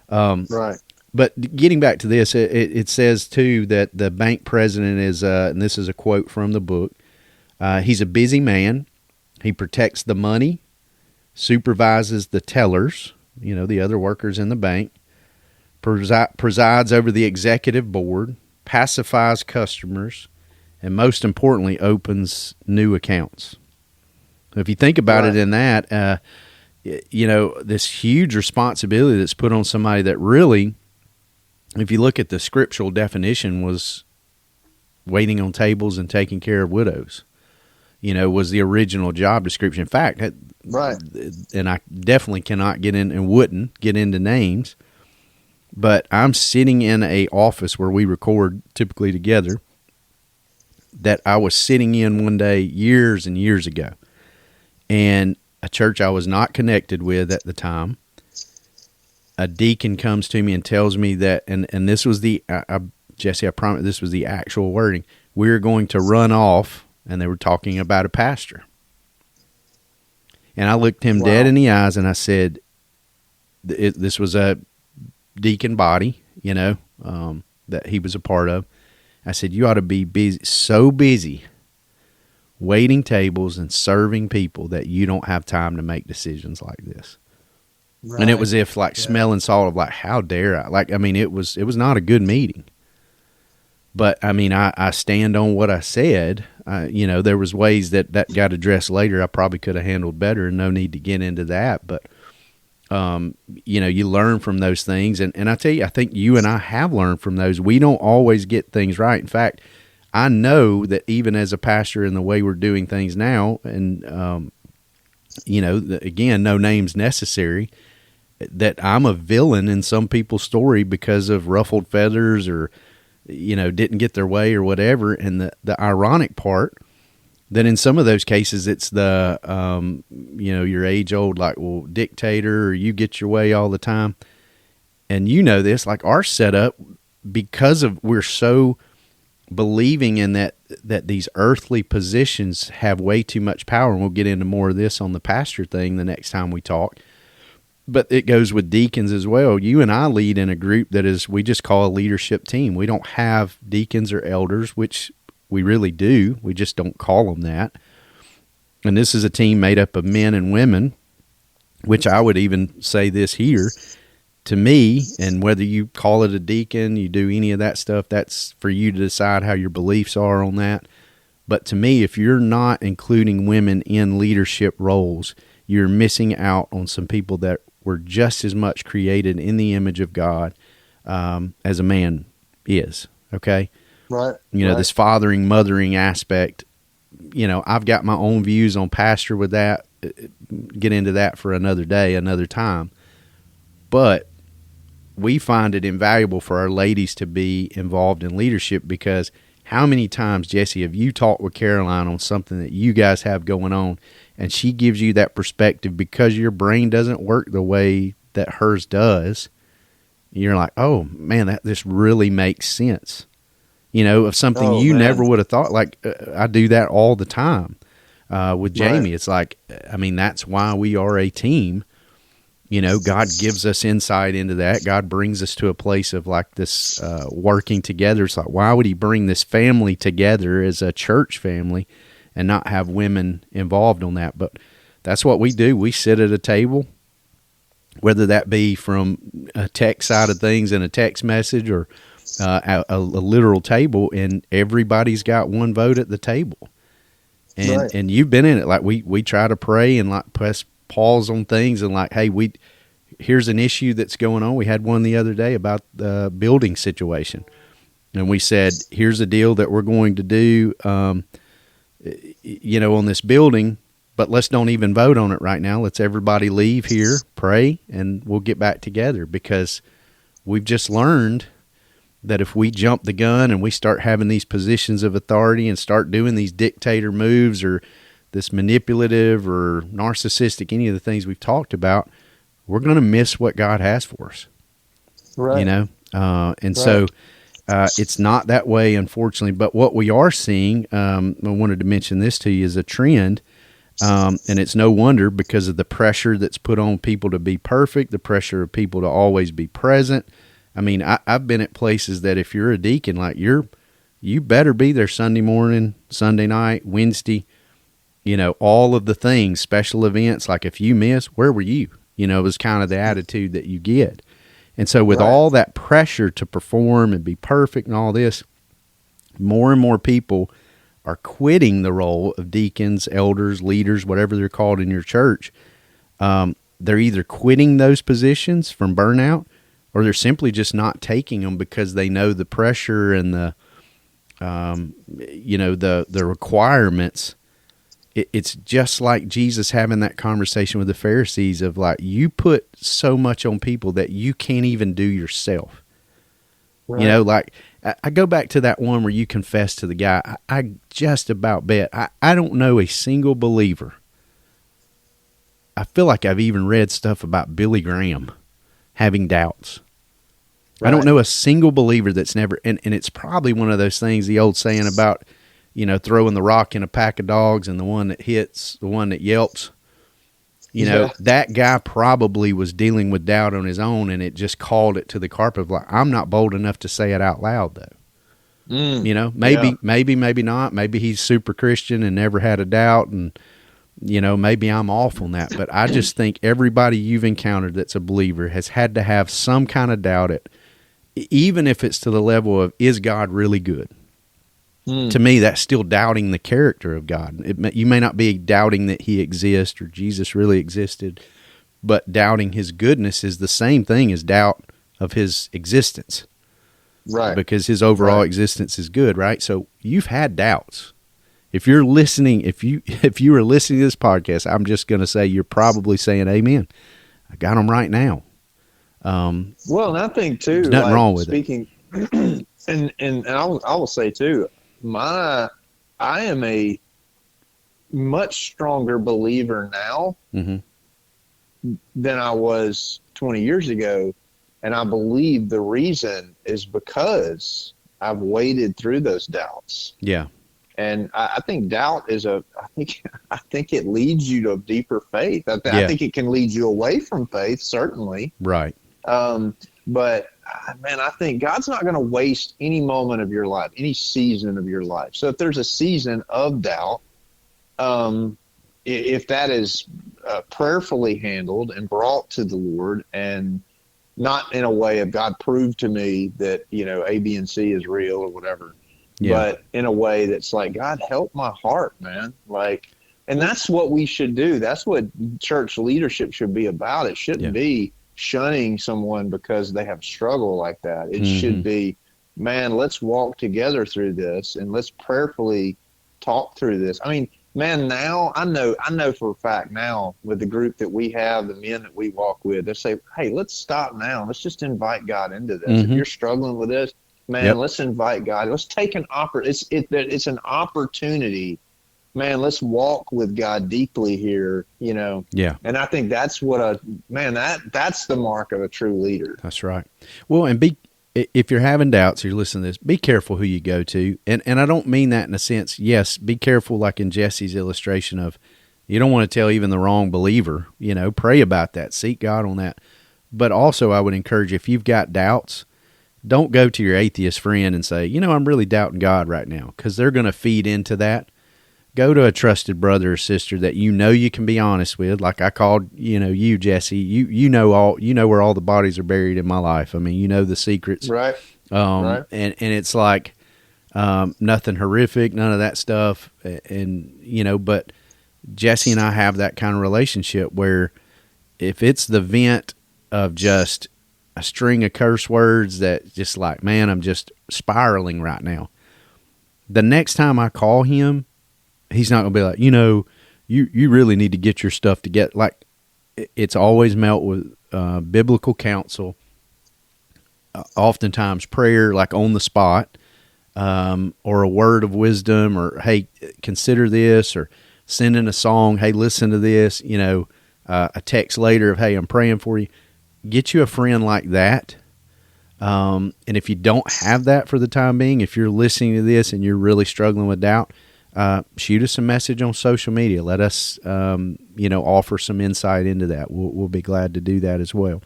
Right. But getting back to this, it says too that the bank president is, and this is a quote from the book, he's a busy man. He protects the money, supervises the tellers, the other workers in the bank, presides over the executive board, pacifies customers, and most importantly, opens new accounts. So if you think about it in that, this huge responsibility that's put on somebody that really, if you look at the scriptural definition, was waiting on tables and taking care of widows. Was the original job description. In fact, and I definitely cannot get in and wouldn't get into names, but I'm sitting in a office where we record typically together that I was sitting in one day years and years ago, and a church I was not connected with at the time, a deacon comes to me and tells me that, and this was Jesse, I promise this was the actual wording, we're going to run off. And they were talking about a pastor. And I looked him dead in the eyes and I said, this was a deacon body, that he was a part of. I said, you ought to be busy, so busy waiting tables and serving people that you don't have time to make decisions like this. Right. And it was smelling salt of like, how dare I? Like, I mean, it was not a good meeting. But, I mean, I stand on what I said. There was ways that got addressed later I probably could have handled better, and no need to get into that. But, you learn from those things. And I tell you, I think you and I have learned from those. We don't always get things right. In fact, I know that even as a pastor in the way we're doing things now, and, again, no names necessary, that I'm a villain in some people's story because of ruffled feathers or didn't get their way or whatever. And the ironic part, that in some of those cases, it's the, your age old, like, well, dictator, or you get your way all the time. And this, like our setup, because of, we're so believing in that these earthly positions have way too much power. And we'll get into more of this on the pastor thing the next time we talk. But it goes with deacons as well. You and I lead in a group that is, we just call a leadership team. We don't have deacons or elders, which we really do. We just don't call them that. And this is a team made up of men and women, which I would even say this here, to me, and whether you call it a deacon, you do any of that stuff, that's for you to decide how your beliefs are on that. But to me, if you're not including women in leadership roles, you're missing out on some people that were just as much created in the image of God as a man is, okay? Right. This fathering, mothering aspect, I've got my own views on pastor with that. get into that for another day, another time. But we find it invaluable for our ladies to be involved in leadership, because how many times, Jesse, have you talked with Caroline on something that you guys have going on, and she gives you that perspective because your brain doesn't work the way that hers does? You're like, oh, man, this really makes sense. Of something you never would have thought. Like, I do that all the time with Jamie. Right. It's like, that's why we are a team. God gives us insight into that. God brings us to a place of like this working together. It's like, why would he bring this family together as a church family and not have women involved on that? But that's what we do. We sit at a table, whether that be from a text side of things and a text message, or a literal table, and everybody's got one vote at the table. And right. And you've been in it. Like we try to pray and like press pause on things, and like, hey, here's an issue that's going on. We had one the other day about the building situation, and we said, here's a deal that we're going to do, on this building, but let's don't even vote on it right now. Let's everybody leave here, pray, and we'll get back together, because we've just learned that if we jump the gun and we start having these positions of authority and start doing these dictator moves, or this manipulative or narcissistic, any of the things we've talked about, we're going to miss what God has for us. Right. And right. So it's not that way, unfortunately. But what we are seeing, I wanted to mention this to you, is a trend. And it's no wonder, because of the pressure that's put on people to be perfect, the pressure of people to always be present. I've been at places that if you're a deacon, like you better be there Sunday morning, Sunday night, Wednesday, all of the things, special events. Like if you miss, where were you? It was kind of the attitude that you get. And so with all that pressure to perform and be perfect and all this, more and more people are quitting the role of deacons, elders, leaders, whatever they're called in your church. They're either quitting those positions from burnout, or they're simply just not taking them because they know the pressure and the requirements. It's just like Jesus having that conversation with the Pharisees of like, you put so much on people that you can't even do yourself. Right. Like I go back to that one where you confess to the guy. I just about bet. I don't know a single believer. I feel like I've even read stuff about Billy Graham having doubts. Right. I don't know a single believer that's never, and it's probably one of those things, the old saying about, throwing the rock in a pack of dogs and the one that hits, the one that yelps. That guy probably was dealing with doubt on his own, and it just called it to the carpet. Like, I'm not bold enough to say it out loud, though. Maybe not. Maybe he's super Christian and never had a doubt, and maybe I'm off on that. But I just think everybody you've encountered that's a believer has had to have some kind of doubt, even if it's to the level of, is God really good? To me, that's still doubting the character of God. You may not be doubting that he exists or Jesus really existed, but doubting his goodness is the same thing as doubt of his existence. Right. Because his overall existence is good, right? So you've had doubts. If you're listening, if you are listening to this podcast, I'm just going to say you're probably saying amen. I got them right now. Well, and I think too, there's nothing wrong with speaking, it. and I will say too, I am a much stronger believer now than I was 20 years ago. And I believe the reason is because I've waded through those doubts. Yeah. And I think doubt is I think it leads you to a deeper faith. I think it can lead you away from faith, certainly. Right. But man, I think God's not going to waste any moment of your life, any season of your life. So if there's a season of doubt, if that is prayerfully handled and brought to the Lord, and not in a way of God proved to me that, A, B, and C is real or whatever, but in a way that's like, God, help my heart, man. Like, and that's what we should do. That's what church leadership should be about. It shouldn't be shunning someone because they have struggle like that. It should be, man, let's walk together through this and let's prayerfully talk through this. I mean, man, now I know for a fact now with the group that we have, the men that we walk with, they say, hey, let's stop now. Let's just invite God into this. If you're struggling with this, man, let's invite God. Let's take an it's an opportunity. Man, let's walk with God deeply here, Yeah. And I think that's that's the mark of a true leader. That's right. Well, and if you're having doubts, you're listening to this, be careful who you go to. And I don't mean that in a sense, yes, be careful like in Jesse's illustration of you don't want to tell even the wrong believer, pray about that, seek God on that. But also I would encourage you, if you've got doubts, don't go to your atheist friend and say, I'm really doubting God right now, because they're going to feed into that. Go to a trusted brother or sister that you can be honest with. Like I called, you, Jesse. You know where all the bodies are buried in my life. I mean, you know the secrets, right? Right. And it's like nothing horrific, none of that stuff. And but Jesse and I have that kind of relationship where if it's the vent of just a string of curse words that just like, man, I'm just spiraling right now. The next time I call him, he's not going to be like, you really need to get your stuff together. Like, it's always met with biblical counsel, oftentimes prayer, like on the spot, or a word of wisdom, or, hey, consider this, or sending a song, hey, listen to this, a text later of, hey, I'm praying for you. Get you a friend like that. And if you don't have that for the time being, if you're listening to this and you're really struggling with doubt, shoot us a message on social media. Let us, offer some insight into that. We'll be glad to do that as well.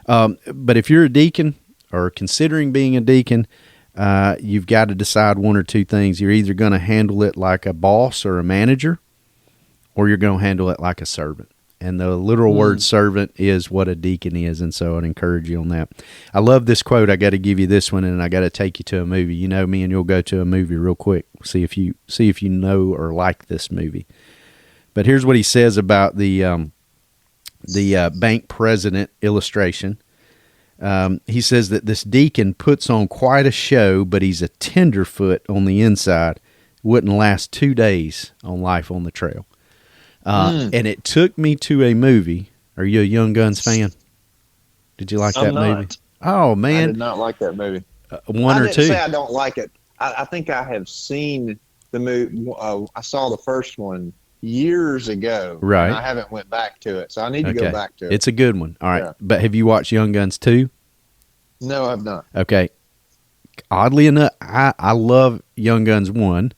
But if you're a deacon or considering being a deacon, you've got to decide one or two things. You're either going to handle it like a boss or a manager, or you're going to handle it like a servant. And the literal word servant is what a deacon is, and so I'd encourage you on that. I love this quote. I got to give you this one, and I got to take you to a movie. You know me, and you'll go to a movie real quick. See if you know or like this movie. But here's what he says about the bank president illustration. He says that this deacon puts on quite a show, but he's a tenderfoot on the inside. Wouldn't last 2 days on Life on the Trail. And it took me to a movie. Are you a Young Guns fan? Did you like that movie? Oh, man. I did not like that movie. One or two? I didn't say I don't like it. I think I have seen the movie. I saw the first one years ago. Right. And I haven't went back to it, so I need to go back to it. It's a good one. All right. Yeah. But have you watched Young Guns 2? No, I've not. Okay. Oddly enough, I love Young Guns 1.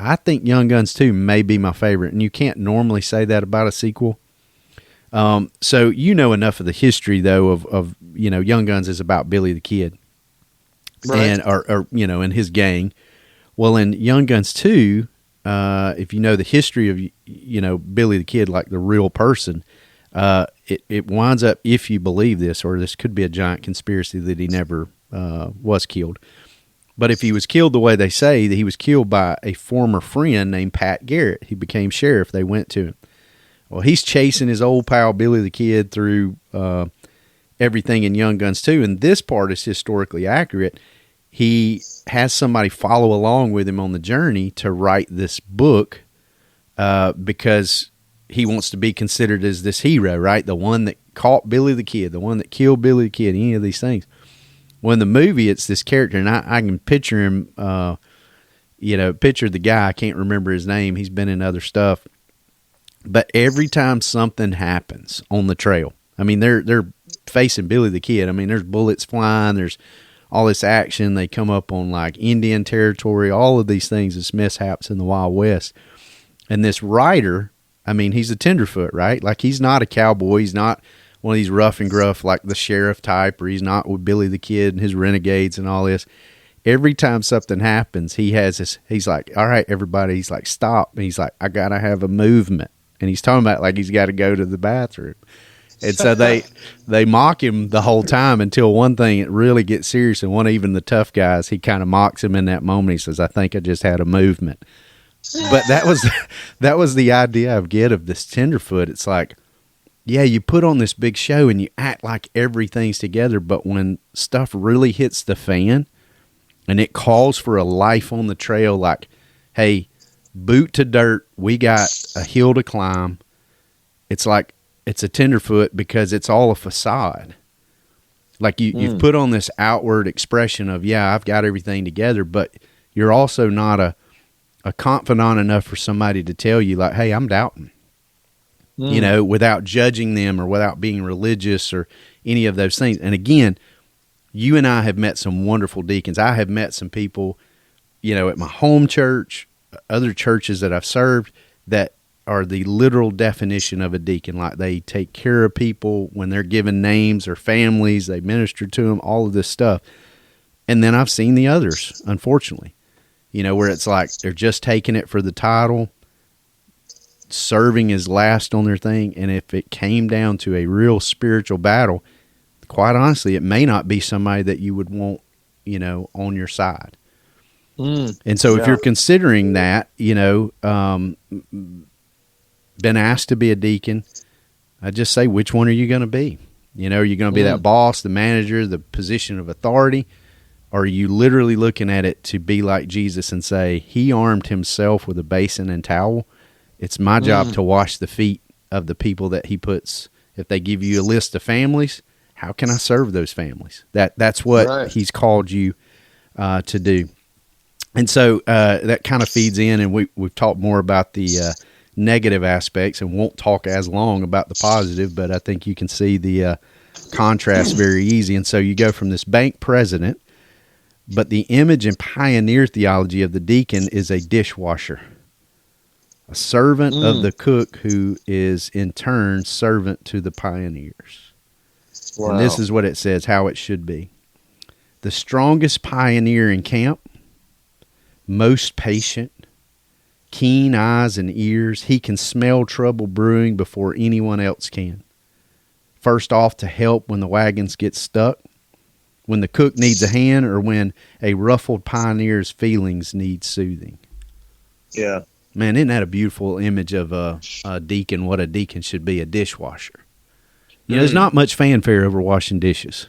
I think Young Guns 2 may be my favorite, and you can't normally say that about a sequel. So enough of the history, though, of Young Guns is about Billy the Kid, right. and or and his gang. Well, in Young Guns 2, if you know the history of Billy the Kid, like the real person, it winds up, if you believe this, or this could be a giant conspiracy that he never was killed. But if he was killed the way they say, that he was killed by a former friend named Pat Garrett. He became sheriff. They went to him. Well, he's chasing his old pal Billy the Kid through everything in Young Guns 2, and this part is historically accurate. He has somebody follow along with him on the journey to write this book because he wants to be considered as this hero, right? The one that caught Billy the Kid, the one that killed Billy the Kid, any of these things. Well, in the movie, it's this character, and I can picture him, picture the guy. I can't remember his name. He's been in other stuff. But every time something happens on the trail, I mean, they're facing Billy the Kid. I mean, there's bullets flying. There's all this action. They come up on, like, Indian territory, all of these things, this mishaps in the Wild West. And this writer, I mean, he's a tenderfoot, right? Like, he's not a cowboy. He's not one of these rough and gruff, like the sheriff type, or he's not with Billy the Kid and his renegades and all this. Every time something happens, he has this, he's like, all right, everybody, he's like, stop. And he's like, I got to have a movement. And he's talking about like he's got to go to the bathroom. And so they mock him the whole time until one thing, it really gets serious. And even the tough guys, he kind of mocks him in that moment. He says, I think I just had a movement. But that was the idea I get of this tenderfoot. It's like, yeah, you put on this big show and you act like everything's together, but when stuff really hits the fan and it calls for a life on the trail, like, hey, boot to dirt. We got a hill to climb. It's like it's a tenderfoot because it's all a facade. Like you've put on this outward expression of, yeah, I've got everything together, but you're also not a confidant enough for somebody to tell you, like, hey, I'm doubting, without judging them or without being religious or any of those things. And again, you and I have met some wonderful deacons. I have met some people, at my home church, other churches that I've served, that are the literal definition of a deacon. Like, they take care of people when they're given names or families, they minister to them, all of this stuff. And then I've seen the others, unfortunately, where it's like they're just taking it for the title, serving is last on their thing. And if it came down to a real spiritual battle, quite honestly, it may not be somebody that you would want, on your side. And so if you're considering that, been asked to be a deacon, I just say, which one are you going to be? Are you going to be that boss, the manager, the position of authority? Or are you literally looking at it to be like Jesus and say, he armed himself with a basin and towel? It's my job to wash the feet of the people that he puts. If they give you a list of families, how can I serve those families? That's what he's called you to do. And so that kind of feeds in, and we've talked more about the negative aspects and won't talk as long about the positive, but I think you can see the contrast very easy. And so you go from this bank president, but the image and pioneer theology of the deacon is a dishwasher, a servant of the cook who is in turn servant to the pioneers. Wow. And this is what it says, how it should be. The strongest pioneer in camp, most patient, keen eyes and ears, he can smell trouble brewing before anyone else can. First off to help when the wagons get stuck, when the cook needs a hand, or when a ruffled pioneer's feelings need soothing. Yeah. Man, isn't that a beautiful image of a deacon, what a deacon should be, a dishwasher? There's not much fanfare over washing dishes.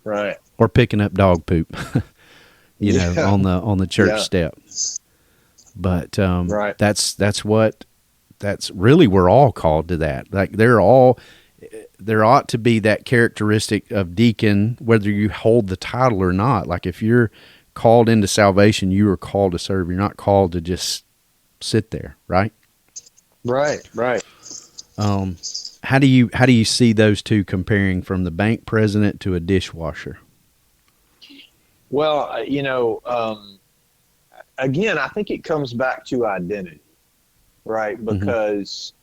Right. Or picking up dog poop, on the church step. But that's really, we're all called to that. Like, there ought to be that characteristic of deacon, whether you hold the title or not. Like, if you're called into salvation, you are called to serve. You're not called to just sit there, right? Right. How do you see those two comparing from the bank president to a dishwasher? Well, again, I think it comes back to identity, right? Because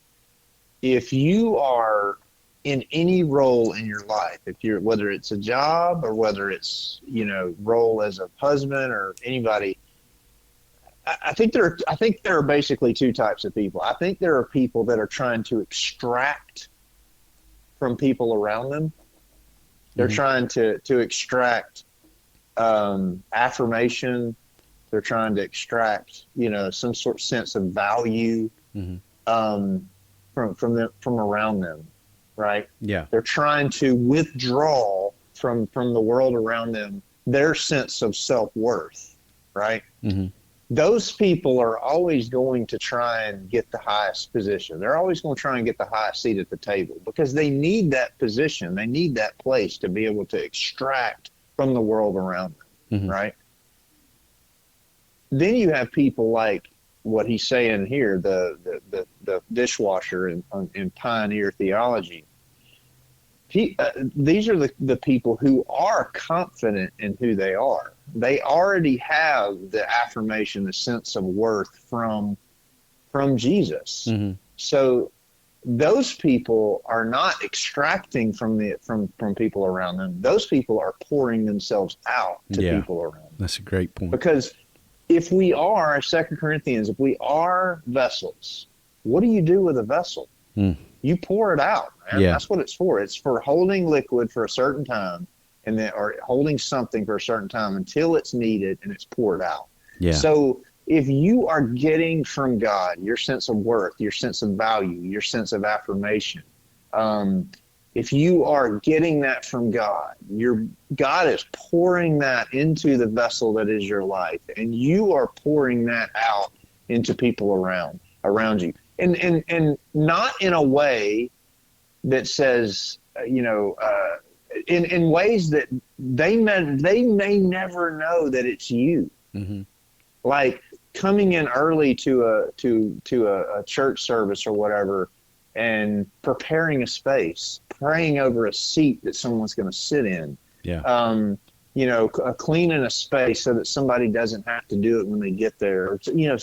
if you are in any role in your life, whether it's a job or whether it's, role as a husband or anybody, I think there are basically two types of people. I think there are people that are trying to extract from people around them. They're trying to extract affirmation. They're trying to extract, some sort of sense of value from around them, right? Yeah. They're trying to withdraw from the world around them their sense of self-worth, right? Those people are always going to try and get the highest position. They're always going to try and get the highest seat at the table because they need that position. They need that place to be able to extract from the world around them, right? Then you have people like what he's saying here, the dishwasher in pioneer theology. These are the people who are confident in who they are. They already have the affirmation, the sense of worth from Jesus. So those people are not extracting from people around them. Those people are pouring themselves out to people around them. That's a great point. Because if we are, 2 Corinthians, if we are vessels, what do you do with a vessel? You pour it out, man. Yeah. That's what it's for. It's for holding liquid for a certain time, or holding something for a certain time until it's needed and it's poured out. Yeah. So if you are getting from God your sense of worth, your sense of value, your sense of affirmation, if you are getting that from God, God is pouring that into the vessel that is your life, and you are pouring that out into people around you, and not in a way that says, in ways that they may never know that it's you. Mm-hmm. Like coming in early to a church service or whatever, and preparing a space, praying over a seat that someone's going to sit in. Yeah. Cleaning a space so that somebody doesn't have to do it when they get there.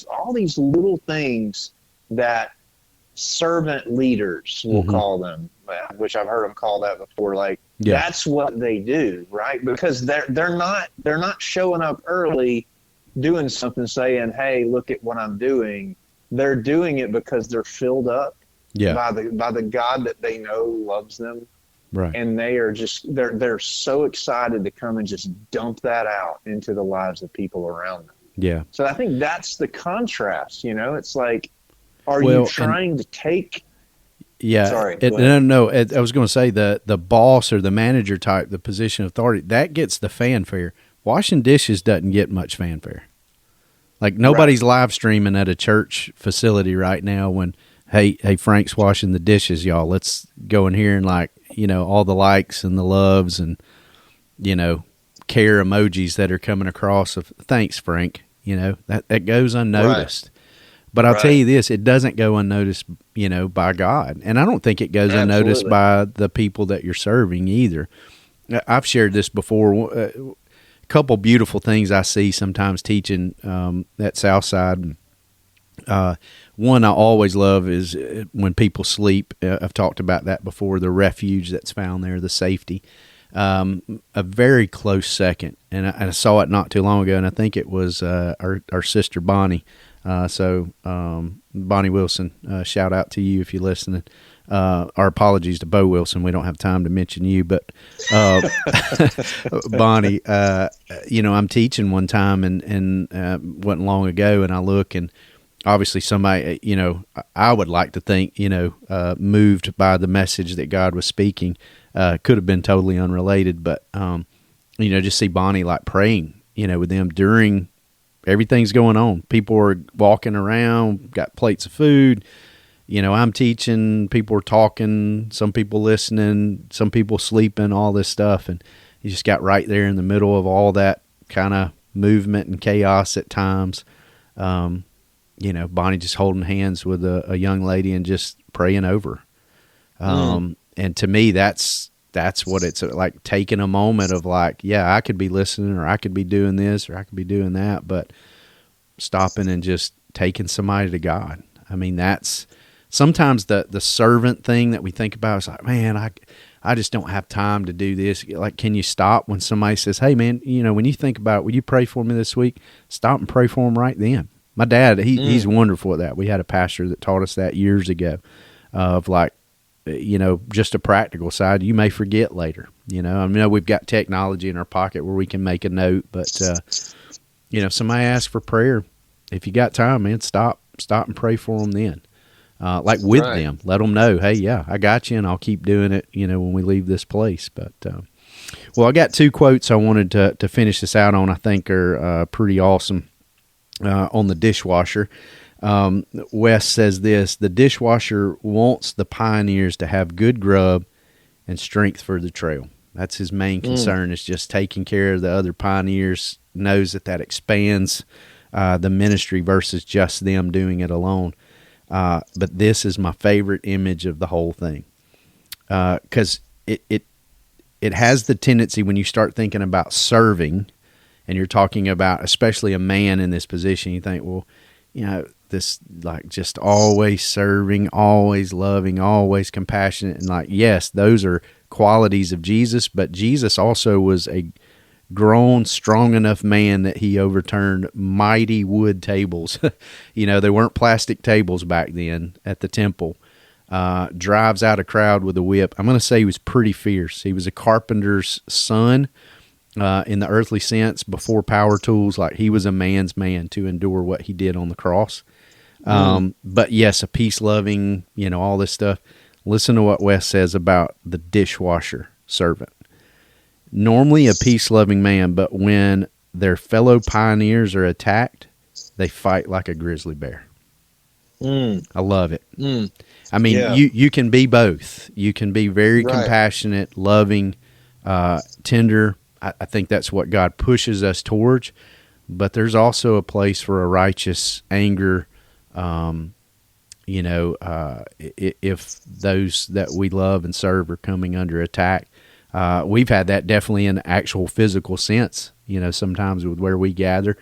All these little things that servant leaders, we'll Mm-hmm. call them, which I've heard them call that before. Like, Yeah. that's what they do, right? Because they're not showing up early doing something saying, hey, look at what I'm doing. They're doing it because they're filled up by the God that they know loves them. Right. And they are they're so excited to come and just dump that out into the lives of people around them. Yeah. So I think that's the contrast, it's like, are you trying to take? Yeah. Sorry. No. I was going to say the boss or the manager type, the position of authority, that gets the fanfare. Washing dishes doesn't get much fanfare. Like nobody's live streaming at a church facility right now when, hey, Frank's washing the dishes, y'all. Let's go in here and all the likes and the loves and, care emojis that are coming across of thanks, Frank. That goes unnoticed. Right. But I'll tell you this, it doesn't go unnoticed, by God. And I don't think it goes unnoticed by the people that you're serving either. I've shared this before. A couple beautiful things I see sometimes teaching at Southside. One I always love is when people sleep. I've talked about that before, the refuge that's found there, the safety. A very close second, and I saw it not too long ago, and I think it was our sister Bonnie. Bonnie Wilson, shout out to you if you're listening. Our apologies to Bo Wilson. We don't have time to mention you, but Bonnie, I'm teaching one time and wasn't long ago, and I look and obviously somebody, I would like to think, moved by the message that God was speaking, could have been totally unrelated, but, just see Bonnie praying, with them during everything's going on. People are walking around, got plates of food. I'm teaching, people are talking, some people listening, some people sleeping, all this stuff. And you just got right there in the middle of all that kind of movement and chaos at times. Bonnie just holding hands with a young lady and just praying over. And to me, that's what it's like, taking a moment of I could be listening, or I could be doing this, or I could be doing that, but stopping and just taking somebody to God. I mean, that's sometimes the servant thing that we think about is man, I just don't have time to do this. Can you stop when somebody says, hey man, when you think about it, will you pray for me this week? Stop and pray for them right then. My dad, he's wonderful at that. We had a pastor that taught us that years ago of just a practical side. You may forget later, we've got technology in our pocket where we can make a note, but, somebody asks for prayer. If you got time, man, stop and pray for them then. With them, let them know, hey, yeah, I got you, and I'll keep doing it, when we leave this place. But, I got two quotes I wanted to finish this out on, I think are pretty awesome on the dishwasher. Wes says this: the dishwasher wants the pioneers to have good grub and strength for the trail. That's his main concern, is just taking care of the other pioneers, knows that expands the ministry versus just them doing it alone. But this is my favorite image of the whole thing, because it has the tendency, when you start thinking about serving, and you're talking about especially a man in this position, you think, well, this just always serving, always loving, always compassionate, and yes, those are qualities of Jesus, but Jesus also was a grown, strong enough man that he overturned mighty wood tables. They weren't plastic tables back then at the temple. Drives out a crowd with a whip. I'm going to say he was pretty fierce. He was a carpenter's son in the earthly sense, before power tools. He was a man's man to endure what he did on the cross. But yes, a peace-loving, all this stuff. Listen to what Wes says about the dishwasher servant. Normally a peace-loving man, but when their fellow pioneers are attacked, they fight like a grizzly bear. Mm. I love it. Mm. I mean, Yeah. you can be both. You can be very compassionate, loving, tender. I think that's what God pushes us towards. But there's also a place for a righteous anger. If those that we love and serve are coming under attack, we've had that definitely in the actual physical sense. Sometimes with where we gather.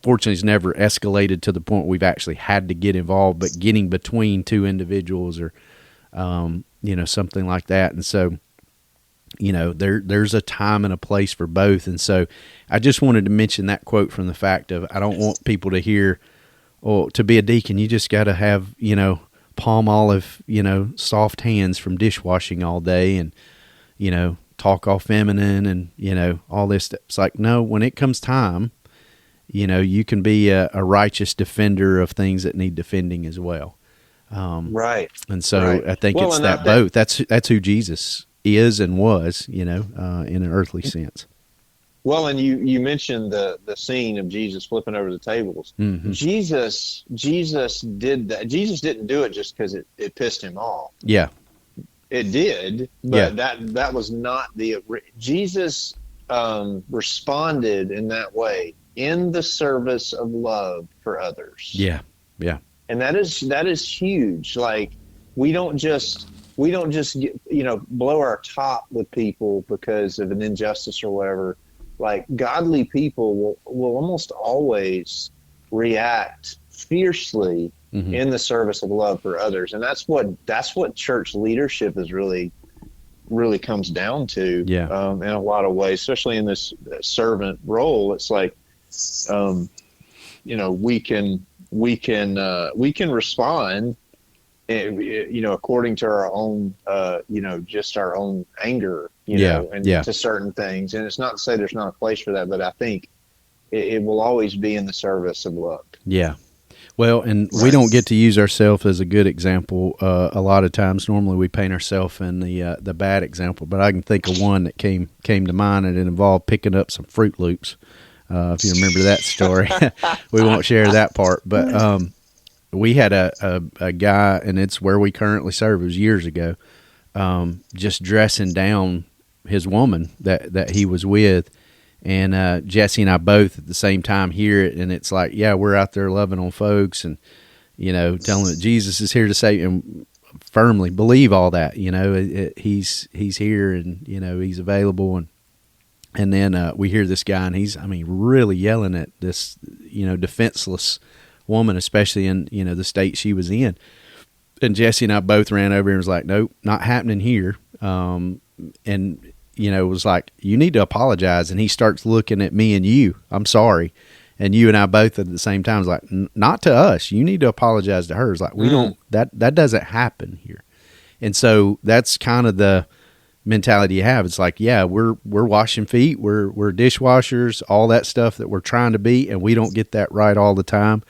Fortunately, it's never escalated to the point we've actually had to get involved, but getting between two individuals or, something like that. And so, there's a time and a place for both. And so I just wanted to mention that quote from the fact of, I don't want people to hear, to be a deacon, you just got to have, palm olive, soft hands from dishwashing all day and, talk all feminine and, all this stuff. It's like, no, when it comes time, you can be a righteous defender of things that need defending as well. Right. And so I think it's that both. That's who Jesus is and was, in an earthly sense. Well, and you mentioned the scene of Jesus flipping over the tables. Mm-hmm. Jesus did that. Jesus didn't do it just because it pissed him off. Yeah. It did, but that was not Jesus responded in that way in the service of love for others. Yeah. Yeah. And that is huge. Like we don't just get, blow our top with people because of an injustice or whatever. Like godly people will almost always react fiercely mm-hmm. in the service of love for others. And that's what church leadership is really comes down to in a lot of ways, especially in this servant role. It's like, we can respond, according to our own, just our own anger, to certain things. And it's not to say there's not a place for that, but I think it will always be in the service of love. Yeah. Well, and we don't get to use ourselves as a good example. A lot of times, normally we paint ourselves in the bad example, but I can think of one that came to mind, and it involved picking up some Fruit Loops. If you remember that story, we won't share that part. But we had a guy, and it's where we currently serve. It was years ago, just dressing down his woman that he was with. And Jesse and I both at the same time hear it, and it's like, yeah, we're out there loving on folks and, telling them that Jesus is here to save, and firmly believe all that, he's here and, he's available. And then we hear this guy, and he's, really yelling at this, defenseless woman, especially in, the state she was in. And Jesse and I both ran over and was like, nope, not happening here. And it was like, you need to apologize. And he starts looking at me and you, I'm sorry. And you and I both at the same time was like, not to us. You need to apologize to her. It's like, we don't, that doesn't happen here. And so that's kind of the mentality you have. It's like, yeah, we're washing feet. We're dishwashers, all that stuff that we're trying to be. And we don't get that right all the time,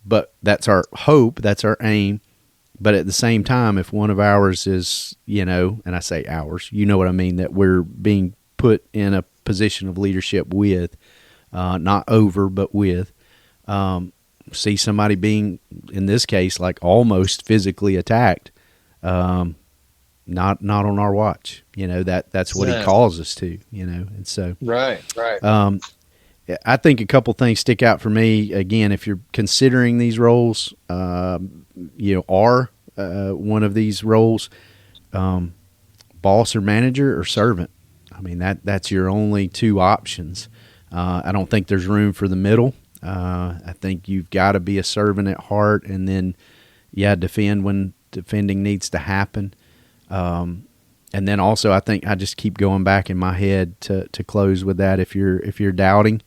but that's our hope. That's our aim. But at the same time, if one of ours is, and I say ours, you know what I mean, that we're being put in a position of leadership with, not over, but with, see somebody being, in this case, like almost physically attacked, not on our watch, that's what he calls us to, and so. Right. I think a couple things stick out for me. Again, if you're considering these roles, are one of these roles, boss or manager or servant. That's your only two options. I don't think there's room for the middle. I think you've got to be a servant at heart, and then, defend when defending needs to happen. And then also, I think I just keep going back in my head to close with that. If you're doubting,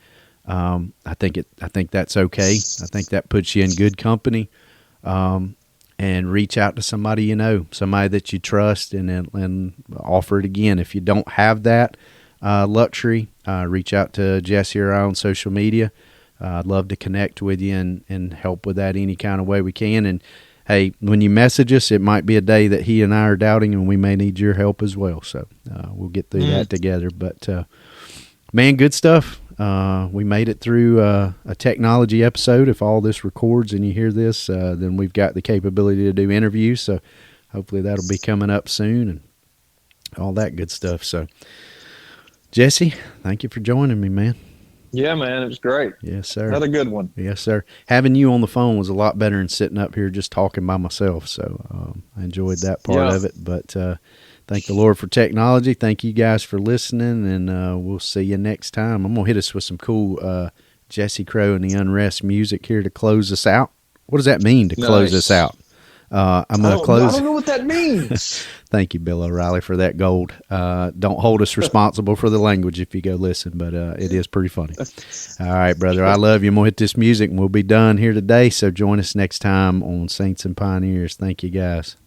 I think that's okay. I think that puts you in good company. And reach out to somebody somebody that you trust, and offer it again. If you don't have that luxury, reach out to Jesse or I on social media. I'd love to connect with you and help with that any kind of way we can. And hey, when you message us, it might be a day that he and I are doubting, and we may need your help as well. So we'll get through that together. But man, good stuff. we made it through a technology episode. If all this records and you hear this, then we've got the capability to do interviews. So hopefully that'll be coming up soon and all that good stuff. So, Jesse, thank you for joining me, man. Yeah, man, it was great. Yes, sir. Had a good one. Yes, sir. Having you on the phone was a lot better than sitting up here just talking by myself. So I enjoyed that part of it. But thank the Lord for technology. Thank you guys for listening, and we'll see you next time. I'm going to hit us with some cool Jesse Crowe and the Unrest music here to close us out. What does that mean to close us out? I'm going to close. I don't know what that means. Thank you, Bill O'Reilly, for that gold. Don't hold us responsible for the language if you go listen, but it is pretty funny. All right, brother, I love you. I'm going to hit this music, and we'll be done here today, so join us next time on Saints and Pioneers. Thank you, guys.